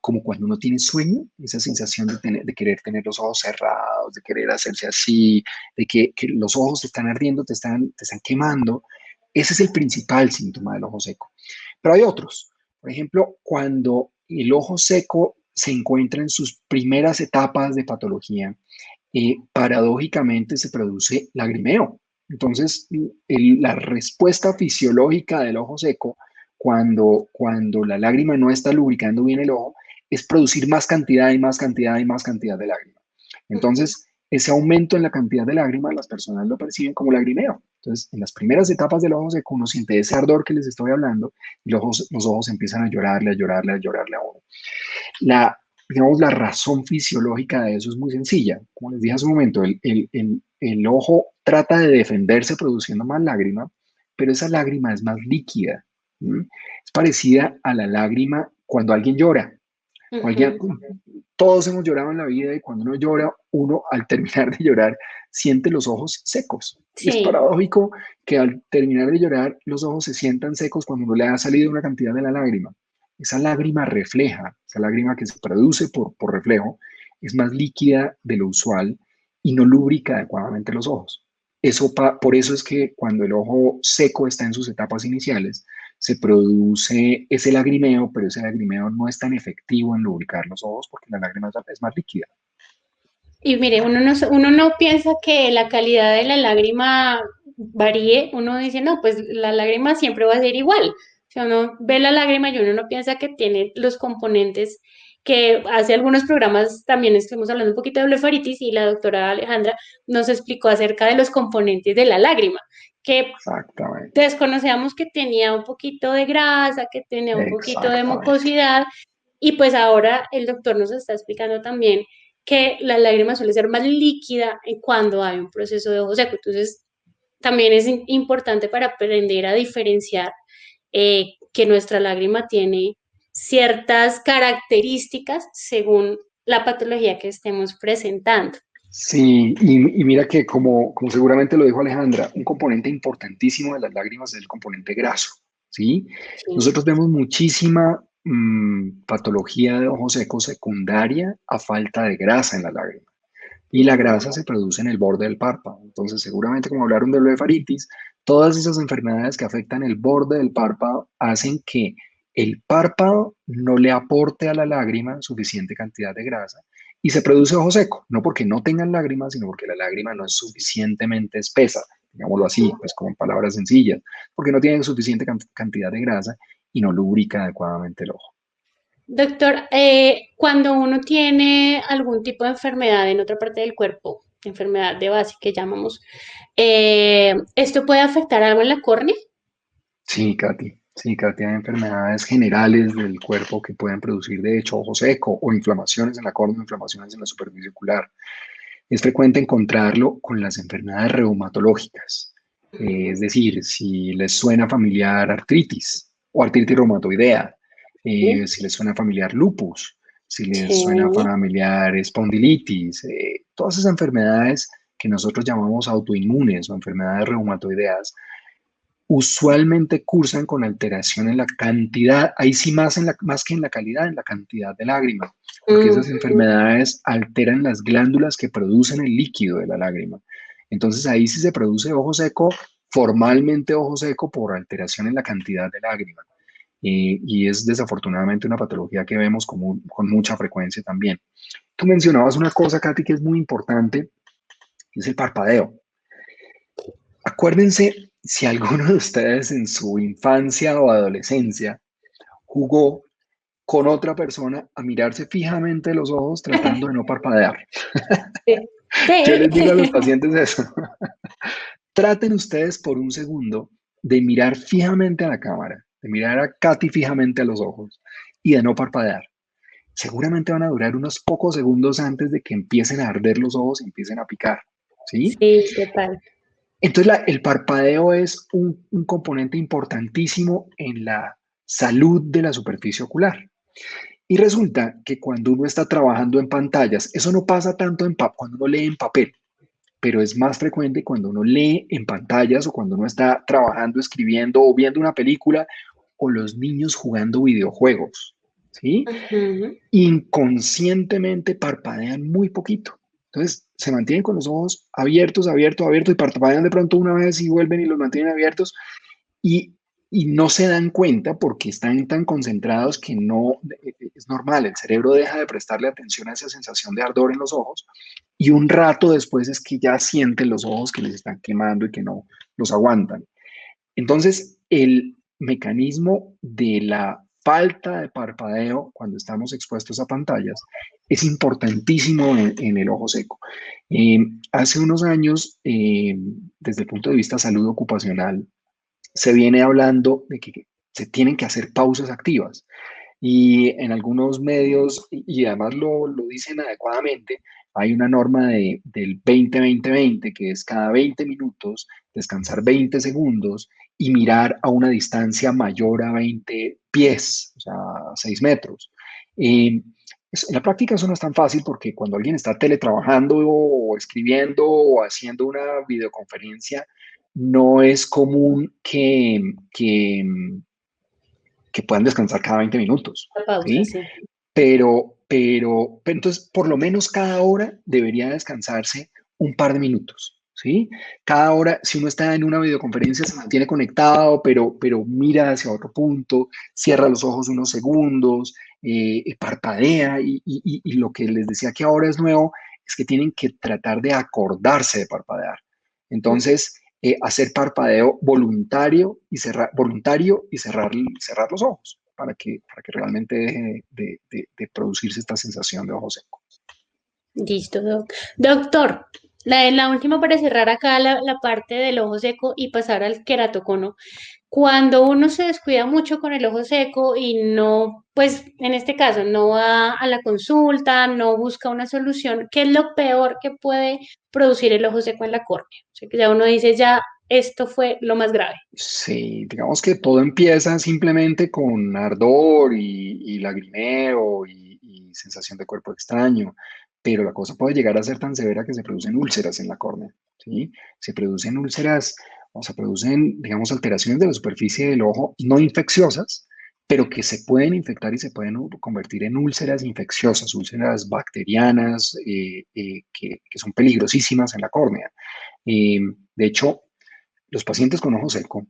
Como cuando uno tiene sueño, esa sensación de querer tener los ojos cerrados, de querer hacerse así, que los ojos te están ardiendo, te están quemando. Ese es el principal síntoma del ojo seco. Pero hay otros. Por ejemplo, cuando el ojo seco se encuentra en sus primeras etapas de patología, paradójicamente se produce lagrimeo. Entonces, la respuesta fisiológica del ojo seco, cuando la lágrima no está lubricando bien el ojo, es producir más cantidad y más cantidad y más cantidad de lágrima. Entonces, ese aumento en la cantidad de lágrimas, las personas lo perciben como lagrimeo. Entonces, en las primeras etapas del ojo seco, uno siente ese ardor que les estoy hablando y los ojos empiezan a llorarle, a llorarle, a llorarle a uno. La, digamos, la razón fisiológica de eso es muy sencilla. Como les dije hace un momento, el ojo trata de defenderse produciendo más lágrima, pero esa lágrima es más líquida. ¿Mm? Es parecida a la lágrima cuando alguien llora. Alguien, Ujú. todos hemos llorado en la vida y cuando uno llora, uno al terminar de llorar siente los ojos secos. Y es Sí. paradójico que al terminar de llorar los ojos se sientan secos cuando no le ha salido una cantidad de la lágrima. Esa lágrima refleja, esa lágrima que se produce por reflejo, es más líquida de lo usual y no lubrica adecuadamente los ojos. Por eso es que cuando el ojo seco está en sus etapas iniciales, se produce ese lagrimeo, pero ese lagrimeo no es tan efectivo en lubricar los ojos porque la lágrima es más líquida. Y mire, uno no piensa que la calidad de la lágrima varíe, uno dice, no, pues la lágrima siempre va a ser igual. O sea, uno ve la lágrima y uno no piensa que tiene los componentes que hace algunos programas también estuvimos hablando un poquito de blefaritis y la doctora Alejandra nos explicó acerca de los componentes de la lágrima, que Exactamente, desconocíamos que tenía un poquito de grasa, que tenía un poquito de exactamente. mucosidad y pues ahora el doctor nos está explicando también que la lágrima suele ser más líquida cuando hay un proceso de ojo seco. Entonces, también es importante para aprender a diferenciar que nuestra lágrima tiene ciertas características según la patología que estemos presentando. Sí, y mira que como seguramente lo dijo Alejandra, un componente importantísimo de las lágrimas es el componente graso, ¿sí? Sí. Nosotros vemos muchísima patología de ojo seco secundaria a falta de grasa en la lágrima. Y la Ujú. grasa se produce en el borde del párpado. Entonces, seguramente como hablaron de blefaritis, todas esas enfermedades que afectan el borde del párpado hacen que el párpado no le aporte a la lágrima suficiente cantidad de grasa y se produce ojo seco, no porque no tengan lágrimas, sino porque la lágrima no es suficientemente espesa, digámoslo así, pues como en palabras sencillas, porque no tiene suficiente cantidad de grasa y no lubrica adecuadamente el ojo. Doctor, cuando uno tiene algún tipo de enfermedad en otra parte del cuerpo, enfermedad de base que llamamos, ¿esto puede afectar algo en la córnea? Sí, Katy, hay enfermedades generales del cuerpo que pueden producir, de hecho, ojo seco o inflamaciones en la córnea, inflamaciones en la superficie ocular. Es frecuente encontrarlo con las enfermedades reumatológicas, es decir, si les suena familiar artritis o artritis reumatoidea, Sí. si les suena familiar lupus, si les suena Sí. familiar espondilitis, todas esas enfermedades que nosotros llamamos autoinmunes o enfermedades reumatoideas usualmente cursan con alteración en la cantidad, ahí sí más que en la calidad, en la cantidad de lágrima, porque esas Ujú. enfermedades alteran las glándulas que producen el líquido de la lágrima. Entonces ahí sí se produce ojo seco, formalmente ojo seco por alteración en la cantidad de lágrima. Y es desafortunadamente una patología que vemos con mucha frecuencia también. Tú mencionabas una cosa, Katy, que es muy importante, que es el parpadeo. Acuérdense si alguno de ustedes en su infancia o adolescencia jugó con otra persona a mirarse fijamente a los ojos tratando de no parpadear. Sí. Yo les digo a los Sí. pacientes eso. Traten ustedes por un segundo de mirar fijamente a la cámara, de mirar a Katy fijamente a los ojos y de no parpadear. Seguramente van a durar unos pocos segundos antes de que empiecen a arder los ojos y empiecen a picar, ¿sí? Sí, total. Entonces, el parpadeo es un componente importantísimo en la salud de la superficie ocular. Y resulta que cuando uno está trabajando en pantallas, eso no pasa tanto cuando uno lee en papel, pero es más frecuente cuando uno lee en pantallas o cuando uno está trabajando, escribiendo o viendo una película o los niños jugando videojuegos, ¿sí? Ujú. Inconscientemente parpadean muy poquito. Entonces, se mantienen con los ojos abiertos, abiertos, abiertos y parpadean de pronto una vez y vuelven y los mantienen abiertos y, y no se dan cuenta porque están tan concentrados que no es normal. El cerebro deja de prestarle atención a esa sensación de ardor en los ojos y un rato después es que ya sienten los ojos que les están quemando y que no los aguantan. Entonces, el mecanismo de la falta de parpadeo cuando estamos expuestos a pantallas es importantísimo en el ojo seco. Hace unos años, desde el punto de vista de salud ocupacional, se viene hablando de que se tienen que hacer pausas activas. Y en algunos medios, y además lo dicen adecuadamente, hay una norma del 20-20-20, que es cada 20 minutos descansar 20 segundos y mirar a una distancia mayor a 20 pies, o sea, 6 metros. En la práctica eso no es tan fácil porque cuando alguien está teletrabajando o escribiendo o haciendo una videoconferencia, no es común que puedan descansar cada 20 minutos, La pausa, ¿sí? sí. Pero entonces, por lo menos cada hora debería descansarse un par de minutos, ¿sí? Cada hora, si uno está en una videoconferencia, se mantiene conectado, pero mira hacia otro punto, cierra los ojos unos segundos, parpadea y lo que les decía que ahora es nuevo es que tienen que tratar de acordarse de parpadear. Entonces, hacer parpadeo voluntario y cerrar los ojos para que realmente deje de producirse esta sensación de ojo seco. Listo, doctor. La última para cerrar acá la parte del ojo seco y pasar al queratocono. Cuando uno se descuida mucho con el ojo seco y no, pues en este caso, no va a la consulta, no busca una solución, ¿qué es lo peor que puede producir el ojo seco en la córnea? O sea, que ya uno dice, ya esto fue lo más grave. Sí, digamos que todo empieza simplemente con ardor y lagrimeo y sensación de cuerpo extraño, pero la cosa puede llegar a ser tan severa que se producen úlceras en la córnea, ¿sí? Se producen úlceras, o se producen, digamos, alteraciones de la superficie del ojo no infecciosas, pero que se pueden infectar y se pueden convertir en úlceras infecciosas, úlceras bacterianas, que son peligrosísimas en la córnea. De hecho, los pacientes con ojo seco,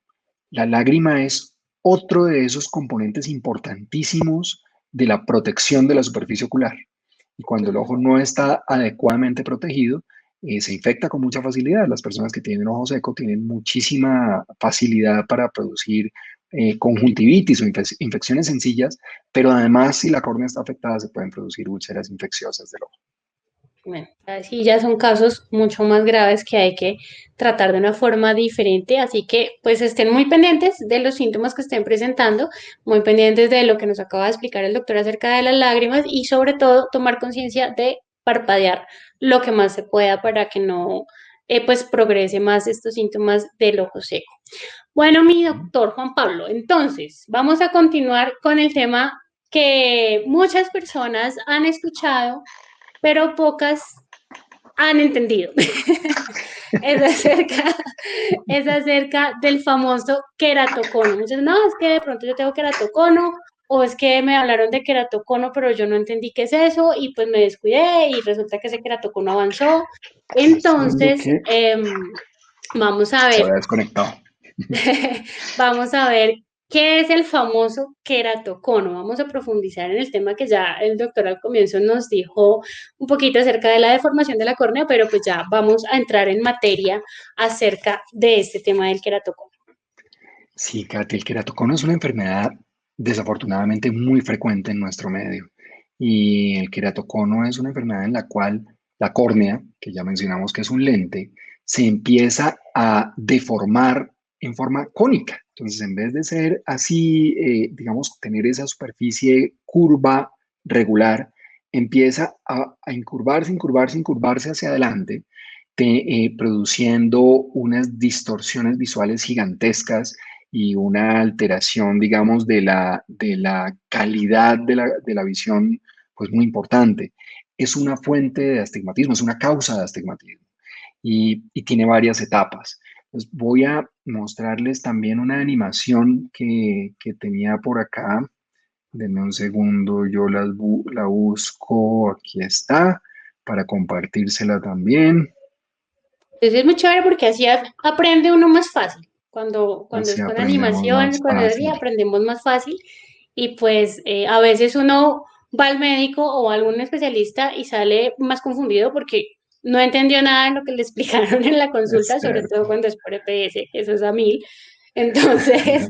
la lágrima es otro de esos componentes importantísimos de la protección de la superficie ocular. Y cuando el ojo no está adecuadamente protegido, se infecta con mucha facilidad. Las personas que tienen ojo seco tienen muchísima facilidad para producir conjuntivitis o infecciones sencillas, pero además si la córnea está afectada se pueden producir úlceras infecciosas del ojo. Bueno, sí, ya son casos mucho más graves que hay que tratar de una forma diferente, así que pues estén muy pendientes de los síntomas que estén presentando, muy pendientes de lo que nos acaba de explicar el doctor acerca de las lágrimas y sobre todo tomar conciencia de parpadear lo que más se pueda para que no pues progrese más estos síntomas del ojo seco. Bueno, mi doctor Juan Pablo, entonces vamos a continuar con el tema que muchas personas han escuchado pero pocas han entendido. Es acerca, es acerca del famoso queratocono. Muchos, no, es que de pronto yo tengo queratocono, o es que me hablaron de queratocono, pero yo no entendí qué es eso, y pues me descuidé, y resulta que ese queratocono avanzó. Siendo Entonces, que vamos a se ver había desconectado. Vamos a ver qué es el famoso queratocono. Vamos a profundizar en el tema que ya el doctor al comienzo nos dijo un poquito acerca de la deformación de la córnea, pero pues ya vamos a entrar en materia acerca de este tema del queratocono. Sí, Katy, el queratocono es una enfermedad desafortunadamente muy frecuente en nuestro medio. Y el queratocono es una enfermedad en la cual la córnea, que ya mencionamos que es un lente, se empieza a deformar en forma cónica. Entonces, en vez de ser así, digamos, tener esa superficie curva regular, empieza a incurvarse, incurvarse, incurvarse hacia adelante, produciendo unas distorsiones visuales gigantescas y una alteración, digamos, de la calidad de la visión, pues muy importante. Es una fuente de astigmatismo, es una causa de astigmatismo y tiene varias etapas. Entonces, voy a mostrarles también una animación que tenía por acá. Denme un segundo, yo la busco, aquí está, para compartírsela también. Entonces es muy chévere porque así aprende uno más fácil. Cuando Así es con aprendemos animación, más cuando es así, fácil. aprendemos más fácil. Y pues a veces uno va al médico o a algún especialista y sale más confundido porque no entendió nada de lo que le explicaron en la Es consulta, sobre todo cierto. cuando es por EPS, que eso es a 1000. Entonces,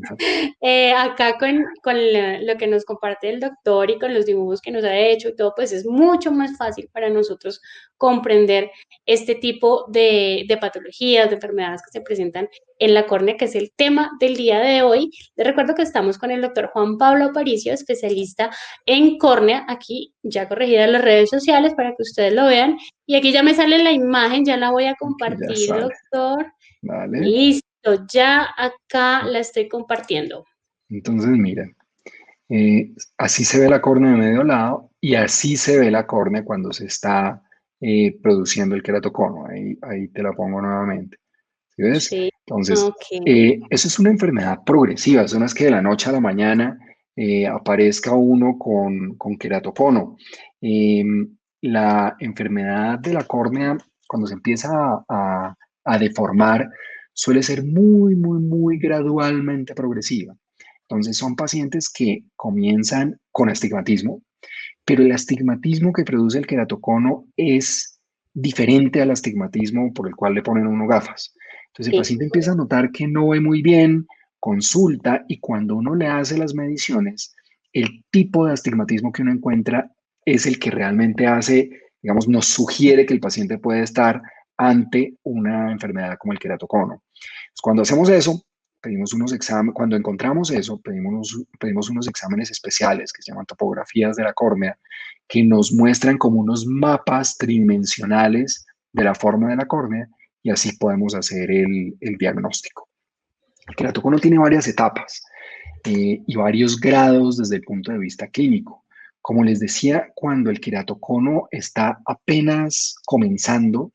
acá lo que nos comparte el doctor y con los dibujos que nos ha hecho y todo, pues es mucho más fácil para nosotros comprender este tipo de patologías, de enfermedades que se presentan en la córnea, que es el tema del día de hoy. Les recuerdo que estamos con el doctor Juan Pablo Aparicio, especialista en córnea, aquí ya corregida en las redes sociales para que ustedes lo vean. Y aquí ya me sale la imagen, ya la voy a Aquí ya compartir, sale. doctor. ¿Vale? Listo, ya acá la estoy compartiendo. Entonces, mira, así se ve la córnea de medio lado y así se ve la córnea cuando se está produciendo el queratocono. Ahí te la pongo nuevamente. ¿Sí ves? Sí, Entonces, ok. eso es una enfermedad progresiva. Eso no es que de la noche a la mañana aparezca uno con queratocono. Eh, la enfermedad de la córnea, cuando se empieza a deformar, suele ser muy, muy, muy gradualmente progresiva. Entonces, son pacientes que comienzan con astigmatismo, pero el astigmatismo que produce el queratocono es diferente al astigmatismo por el cual le ponen uno gafas. Entonces el Sí. paciente empieza a notar que no ve muy bien, consulta y cuando uno le hace las mediciones, el tipo de astigmatismo que uno encuentra es el que realmente hace, digamos, nos sugiere que el paciente puede estar ante una enfermedad como el queratocono. Entonces, cuando hacemos eso, pedimos unos exámenes, cuando encontramos eso, pedimos unos exámenes especiales que se llaman topografías de la córnea, que nos muestran como unos mapas tridimensionales de la forma de la córnea y así podemos hacer el diagnóstico. El queratocono tiene varias etapas y varios grados desde el punto de vista clínico. Como les decía, cuando el queratocono está apenas comenzando,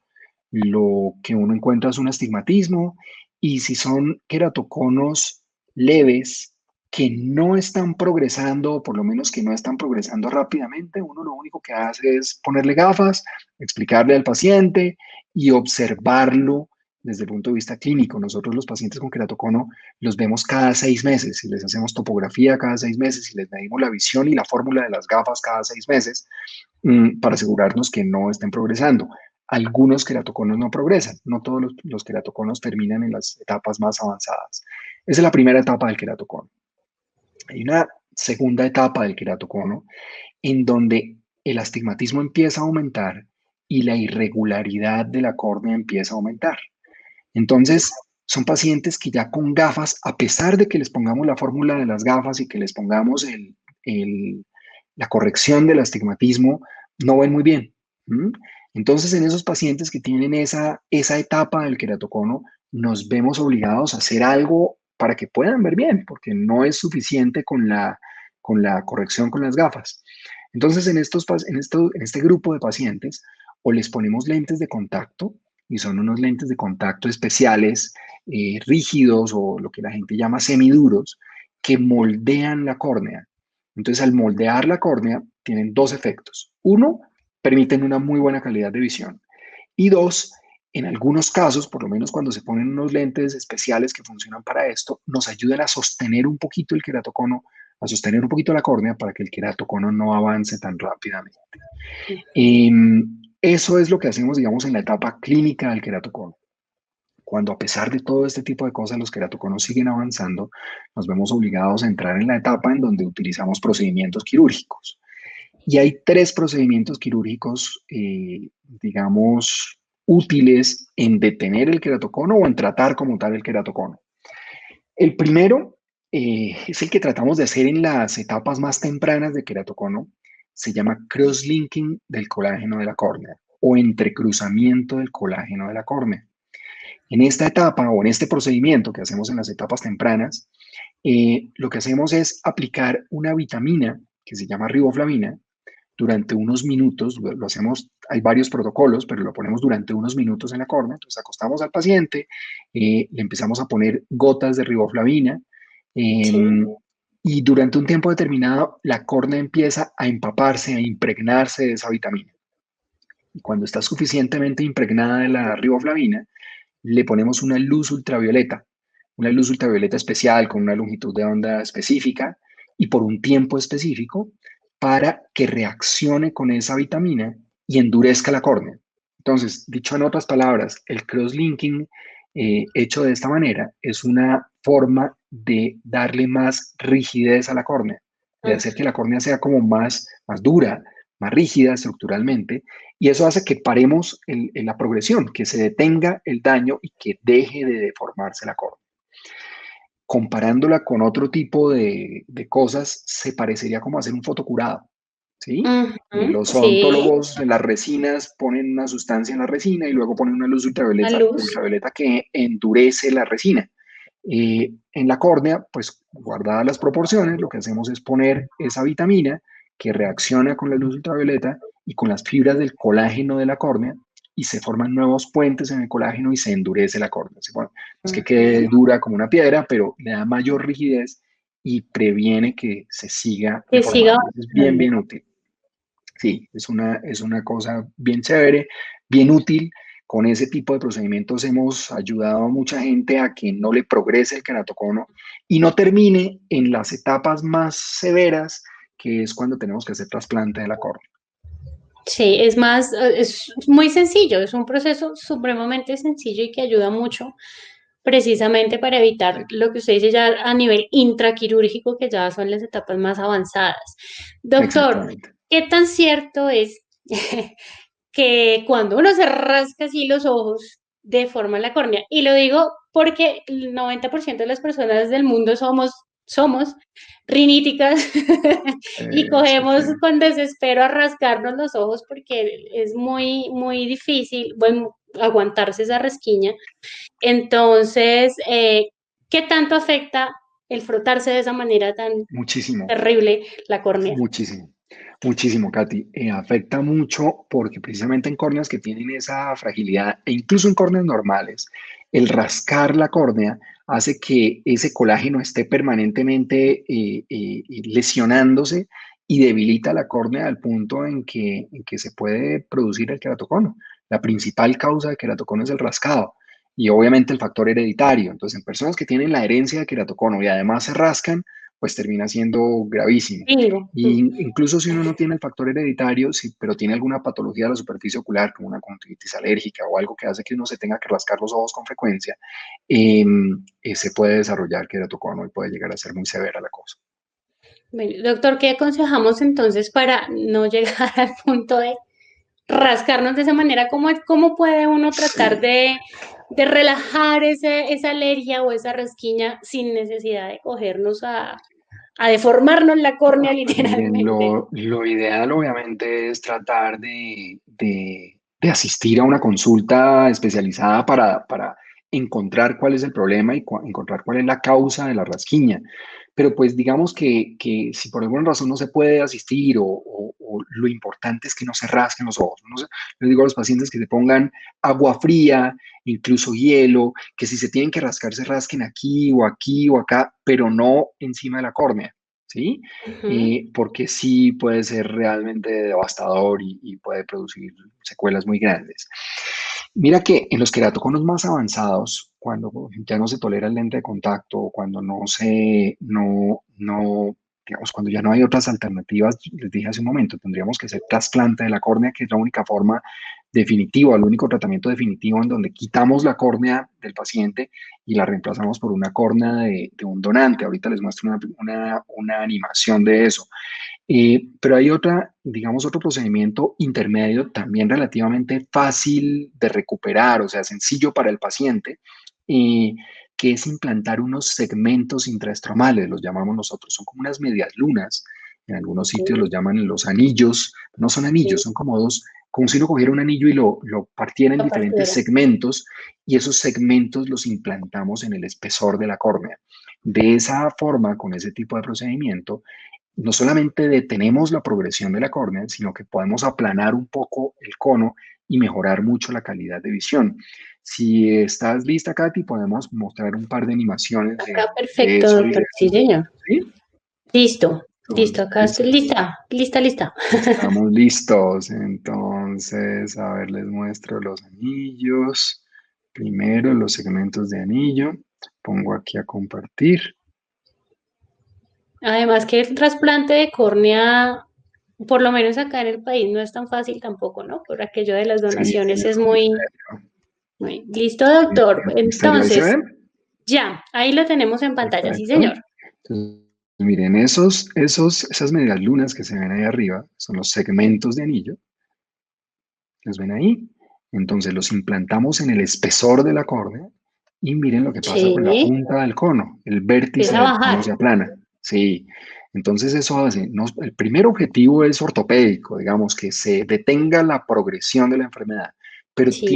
lo que uno encuentra es un astigmatismo y si son queratoconos leves que no están progresando, o por lo menos que no están progresando rápidamente, uno lo único que hace es ponerle gafas, explicarle al paciente y observarlo desde el punto de vista clínico. Nosotros los pacientes con queratocono los vemos cada 6 meses y les hacemos topografía cada 6 meses y les medimos la visión y la fórmula de las gafas cada 6 meses para asegurarnos que no estén progresando. Algunos queratoconos no progresan, no todos los queratoconos terminan en las etapas más avanzadas. Esa es la primera etapa del queratocono. Hay una segunda etapa del queratocono en donde el astigmatismo empieza a aumentar y la irregularidad de la córnea empieza a aumentar. Entonces, son pacientes que ya con gafas, a pesar de que les pongamos la fórmula de las gafas y que les pongamos la corrección del astigmatismo, no ven muy bien. ¿Mm? Entonces, en esos pacientes que tienen esa etapa del queratocono, nos vemos obligados a hacer algo para que puedan ver bien, porque no es suficiente con la corrección con las gafas. Entonces, en este grupo de pacientes, o les ponemos lentes de contacto, y son unos lentes de contacto especiales, rígidos o lo que la gente llama semiduros, que moldean la córnea. Entonces, al moldear la córnea, tienen dos efectos. Uno, permiten una muy buena calidad de visión. Y dos, en algunos casos, por lo menos cuando se ponen unos lentes especiales que funcionan para esto, nos ayudan a sostener un poquito el queratocono, a sostener un poquito la córnea para que el queratocono no avance tan rápidamente. Eso es lo que hacemos, digamos, en la etapa clínica del queratocono. Cuando a pesar de todo este tipo de cosas los queratoconos siguen avanzando, nos vemos obligados a entrar en la etapa en donde utilizamos procedimientos quirúrgicos. Y hay tres procedimientos quirúrgicos, digamos, útiles en detener el queratocono o en tratar como tal el queratocono. El primero es el que tratamos de hacer en las etapas más tempranas de queratocono. Se llama cross-linking del colágeno de la córnea o entrecruzamiento del colágeno de la córnea. En esta etapa o en este procedimiento que hacemos en las etapas tempranas, lo que hacemos es aplicar una vitamina que se llama riboflavina durante unos minutos. Lo hacemos, hay varios protocolos, pero lo ponemos durante unos minutos en la córnea. Entonces acostamos al paciente, le empezamos a poner gotas de riboflavina Sí. y durante un tiempo determinado la córnea empieza a empaparse, a impregnarse de esa vitamina. Y cuando está suficientemente impregnada de la riboflavina, le ponemos una luz ultravioleta especial con una longitud de onda específica y por un tiempo específico para que reaccione con esa vitamina y endurezca la córnea. Entonces, dicho en otras palabras, el cross-linking hecho de esta manera es una forma de darle más rigidez a la córnea, de hacer que la córnea sea como más dura, más rígida estructuralmente, y eso hace que paremos la progresión, que se detenga el daño y que deje de deformarse la córnea. Comparándola con otro tipo de cosas, se parecería como hacer un fotocurado, ¿sí? Los Sí, odontólogos de las resinas ponen una sustancia en la resina y luego ponen una luz la ultravioleta, luz. ultravioleta que endurece la resina. En la córnea, pues guardadas las proporciones, lo que hacemos es poner esa vitamina que reacciona con la luz ultravioleta y con las fibras del colágeno de la córnea y se forman nuevos puentes en el colágeno y se endurece la córnea. No es que quede dura como una piedra, pero le da mayor rigidez y previene que se siga Que siga deformando. Es bien, avanzando. bien útil. Sí, es una cosa bien chévere, bien útil. Con ese tipo de procedimientos hemos ayudado a mucha gente a que no le progrese el queratocono y no termine en las etapas más severas, que es cuando tenemos que hacer trasplante de la córnea. Sí, es más, es muy sencillo, es un proceso supremamente sencillo y que ayuda mucho precisamente para evitar Sí, lo que usted dice ya a nivel intraquirúrgico, que ya son las etapas más avanzadas. Doctor, exactamente. ¿qué tan cierto es que cuando uno se rasca así los ojos deforma la córnea? Y lo digo porque el 90% de las personas del mundo somos riníticas y Sí, cogemos sí. con desespero a rascarnos los ojos porque es muy, muy difícil, bueno, aguantarse esa rasquiña. Entonces, ¿qué tanto afecta el frotarse de esa manera tan Muchísimo. terrible la córnea? Muchísimo, muchísimo, Katy. Afecta mucho porque precisamente en córneas que tienen esa fragilidad, e incluso en córneas normales, el rascar la córnea hace que ese colágeno esté permanentemente lesionándose y debilita la córnea al punto en que se puede producir el queratocono. La principal causa de queratocono es el rascado y obviamente el factor hereditario. Entonces, en personas que tienen la herencia de queratocono y además se rascan, pues termina siendo gravísimo. Bingo. Y incluso si uno no tiene el factor hereditario, sí, pero tiene alguna patología de la superficie ocular, como una conjuntivitis alérgica o algo que hace que uno se tenga que rascar los ojos con frecuencia, se puede desarrollar queratocono y puede llegar a ser muy severa la cosa. Bueno, doctor, ¿qué aconsejamos entonces para no llegar al punto de rascarnos de esa manera? ¿Cómo puede uno tratar Sí. de relajar esa alergia o esa rasquiña sin necesidad de cogernos a deformarnos la córnea Miren, literalmente? lo ideal obviamente es tratar de asistir a una consulta especializada para encontrar cuál es el problema y encontrar cuál es la causa de la rasquiña. Pero pues digamos que si por alguna razón no se puede asistir o lo importante es que no se rasquen los ojos. No sé, les digo a los pacientes que se pongan agua fría, incluso hielo, que si se tienen que rascar, se rasquen aquí o acá, pero no encima de la córnea. ¿Sí? Ujú. Porque sí puede ser realmente devastador y puede producir secuelas muy grandes. Mira que en los queratoconos más avanzados, cuando ya no se tolera el lente de contacto, cuando no digamos, cuando ya no hay otras alternativas, les dije hace un momento, tendríamos que hacer trasplante de la córnea, que es la única forma definitiva, el único tratamiento definitivo en donde quitamos la córnea del paciente y la reemplazamos por una córnea de un donante. Ahorita les muestro una animación de eso. Pero hay otra, digamos, otro procedimiento intermedio también relativamente fácil de recuperar, o sea, sencillo para el paciente, que es implantar unos segmentos intraestromales, los llamamos nosotros, son como unas medias lunas, en algunos sitios los llaman los anillos, no son anillos, son como dos, como si uno cogiera un anillo y lo partiera en diferentes segmentos, y esos segmentos los implantamos en el espesor de la córnea. De esa forma, con ese tipo de procedimiento, no solamente detenemos la progresión de la córnea, sino que podemos aplanar un poco el cono y mejorar mucho la calidad de visión. Si estás lista, Katy, podemos mostrar un par de animaciones Acá, de perfecto, eso. doctor. Sí, señor. ¿Sí? Listo, listo. Acá Entonces, estoy lista. estamos listos. Entonces, a ver, les muestro los anillos. Primero, los segmentos de anillo. Pongo aquí a compartir. Además que el trasplante de córnea, por lo menos acá en el país, no es tan fácil tampoco, ¿no? Por aquello de las Sí, donaciones es un muy... Listo, doctor. misterio. ¿Ahí se Entonces, ven? ya, ahí lo tenemos en pantalla, sí, Perfecto. señor. Entonces, miren, esas medias lunas que se ven ahí arriba son los segmentos de anillo. ¿Los ven ahí? Entonces los implantamos en el espesor de la córnea y miren lo que pasa con la Sí, punta del cono. El vértice empieza a del cono bajar. se aplana. Sí. Entonces eso hace, el primer objetivo es ortopédico, digamos, que se detenga la progresión de la enfermedad. Pero Sí,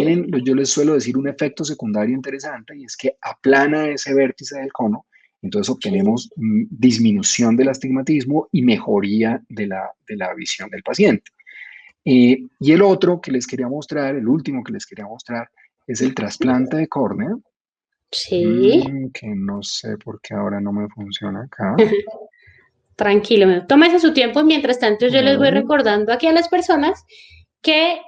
yo les suelo decir un efecto secundario interesante y es que aplana ese vértice del cono. Entonces sí. obtenemos disminución del astigmatismo y mejoría de la visión del paciente. Y el otro que les quería mostrar, el último que les quería mostrar, es el trasplante de córnea, Sí. que no sé por qué ahora no me funciona acá. Tranquilo, tómese su tiempo. Mientras tanto, A yo les voy ver, recordando aquí a las personas que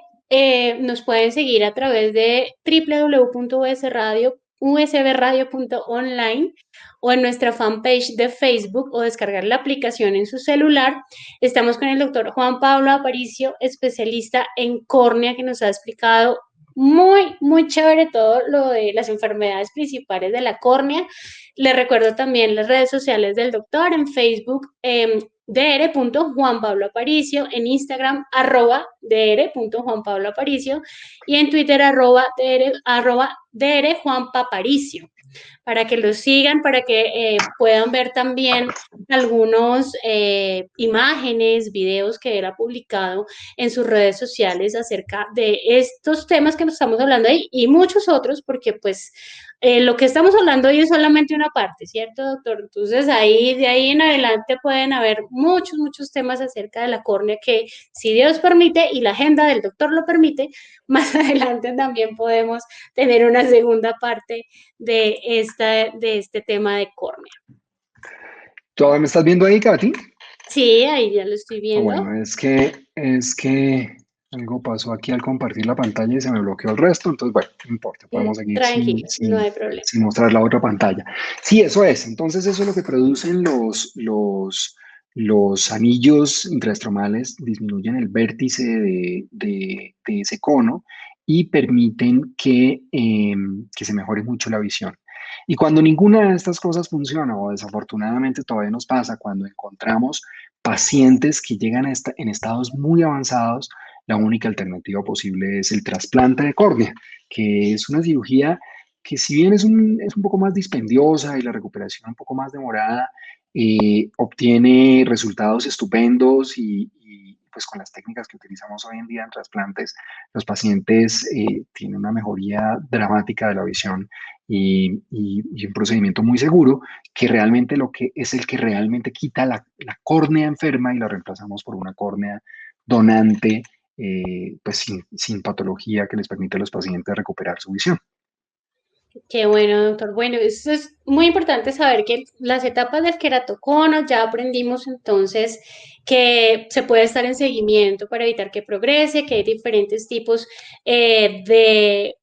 nos pueden seguir a través de www.usbradio.online o en nuestra fanpage de Facebook o descargar la aplicación en su celular. Estamos con el doctor Juan Pablo Aparicio, especialista en córnea, que nos ha explicado muy chévere todo lo de las enfermedades principales de la córnea. Les recuerdo también las redes sociales del doctor en Facebook, dr.juanpabloaparicio, en Instagram, @dr.juanpabloaparicio y en Twitter, @drjuanpaparicio, para que los sigan, para que puedan ver también algunos imágenes, videos que él ha publicado en sus redes sociales acerca de estos temas que nos estamos hablando ahí y muchos otros, porque pues lo que estamos hablando hoy es solamente una parte, ¿cierto, doctor? Entonces ahí, de ahí en adelante pueden haber muchos temas acerca de la córnea que, si Dios permite y la agenda del doctor lo permite, más adelante también podemos tener una segunda parte de este tema de córnea. ¿todavía me estás viendo ahí, Katy? Sí, ahí ya lo estoy viendo. Bueno, es que algo pasó aquí al compartir la pantalla y se me bloqueó el resto, entonces, bueno, no importa, podemos seguir Tranquilo, no hay problema. sin mostrar la otra pantalla. Sí, eso es. Entonces, eso es lo que producen los anillos intraestromales, disminuyen el vértice de ese cono y permiten que se mejore mucho la visión. Y cuando ninguna de estas cosas funciona, o desafortunadamente todavía nos pasa, cuando encontramos pacientes que llegan en estados muy avanzados, la única alternativa posible es el trasplante de córnea, que es una cirugía que, si bien es un poco más dispendiosa y la recuperación un poco más demorada, obtiene resultados estupendos pues con las técnicas que utilizamos hoy en día en trasplantes, los pacientes tienen una mejoría dramática de la visión y un procedimiento muy seguro que realmente lo que es el que realmente quita la córnea enferma y la reemplazamos por una córnea donante, pues sin patología, que les permite a los pacientes recuperar su visión. Qué bueno, doctor. Bueno, eso es muy importante saber que las etapas del queratocono ya aprendimos entonces que se puede estar en seguimiento para evitar que progrese, que hay diferentes tipos de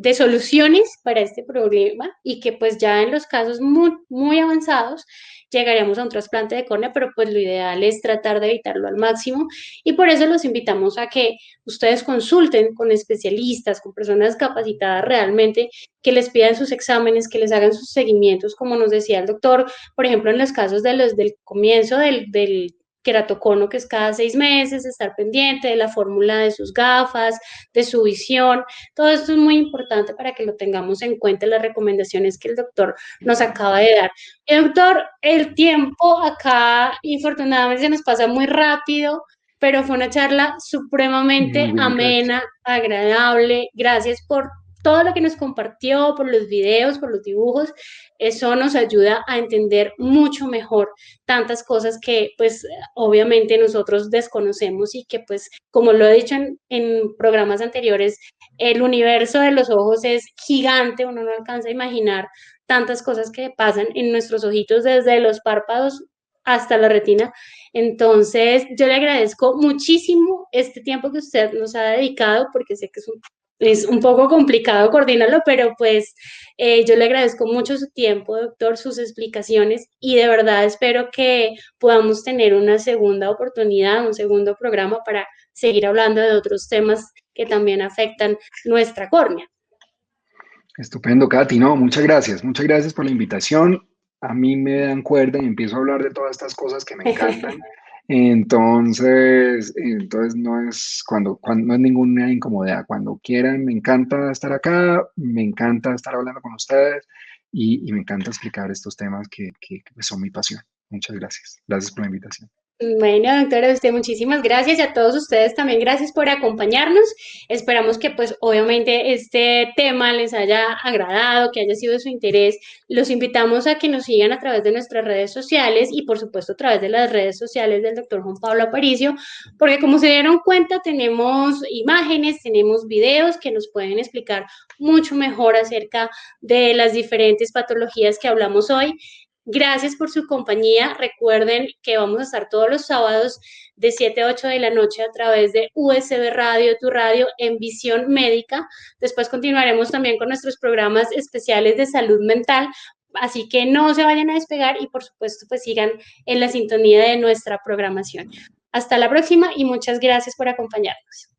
de soluciones para este problema y que pues ya en los casos muy, muy avanzados llegaríamos a un trasplante de córnea, pero pues lo ideal es tratar de evitarlo al máximo y por eso los invitamos a que ustedes consulten con especialistas, con personas capacitadas realmente, que les pidan sus exámenes, que les hagan sus seguimientos, como nos decía el doctor, por ejemplo, en los casos del comienzo del queratocono, que es cada 6 meses, estar pendiente de la fórmula de sus gafas, de su visión. Todo esto es muy importante para que lo tengamos en cuenta, las recomendaciones que el doctor nos acaba de dar. Doctor, el tiempo acá, infortunadamente, se nos pasa muy rápido, pero fue una charla Muy supremamente bien, Katy. amena, agradable. Gracias por todo lo que nos compartió, por los videos, por los dibujos. Eso nos ayuda a entender mucho mejor tantas cosas que pues obviamente nosotros desconocemos y que pues como lo he dicho en programas anteriores, el universo de los ojos es gigante, uno no alcanza a imaginar tantas cosas que pasan en nuestros ojitos desde los párpados hasta la retina. Entonces, yo le agradezco muchísimo este tiempo que usted nos ha dedicado, porque sé que es un poco complicado coordinarlo, pero pues yo le agradezco mucho su tiempo, doctor, sus explicaciones y de verdad espero que podamos tener una segunda oportunidad, un segundo programa para seguir hablando de otros temas que también afectan nuestra córnea. Estupendo, Katy. No, muchas gracias por la invitación. A mí me dan cuerda y empiezo a hablar de todas estas cosas que me encantan. Entonces cuando no es ninguna incomodidad. Cuando quieran, me encanta estar acá, me encanta estar hablando con ustedes y me encanta explicar estos temas que son mi pasión. Muchas gracias. Gracias por la invitación. Bueno, doctora, a usted muchísimas gracias y a todos ustedes también gracias por acompañarnos. Esperamos que pues obviamente este tema les haya agradado, que haya sido de su interés. Los invitamos a que nos sigan a través de nuestras redes sociales y por supuesto a través de las redes sociales del doctor Juan Pablo Aparicio, porque como se dieron cuenta tenemos imágenes, tenemos videos que nos pueden explicar mucho mejor acerca de las diferentes patologías que hablamos hoy. Gracias por su compañía. Recuerden que vamos a estar todos los sábados de 7 a 8 de la noche a través de USB Radio, tu radio en Visión Médica. Después continuaremos también con nuestros programas especiales de salud mental. Así que no se vayan a despegar y por supuesto pues sigan en la sintonía de nuestra programación. Hasta la próxima y muchas gracias por acompañarnos.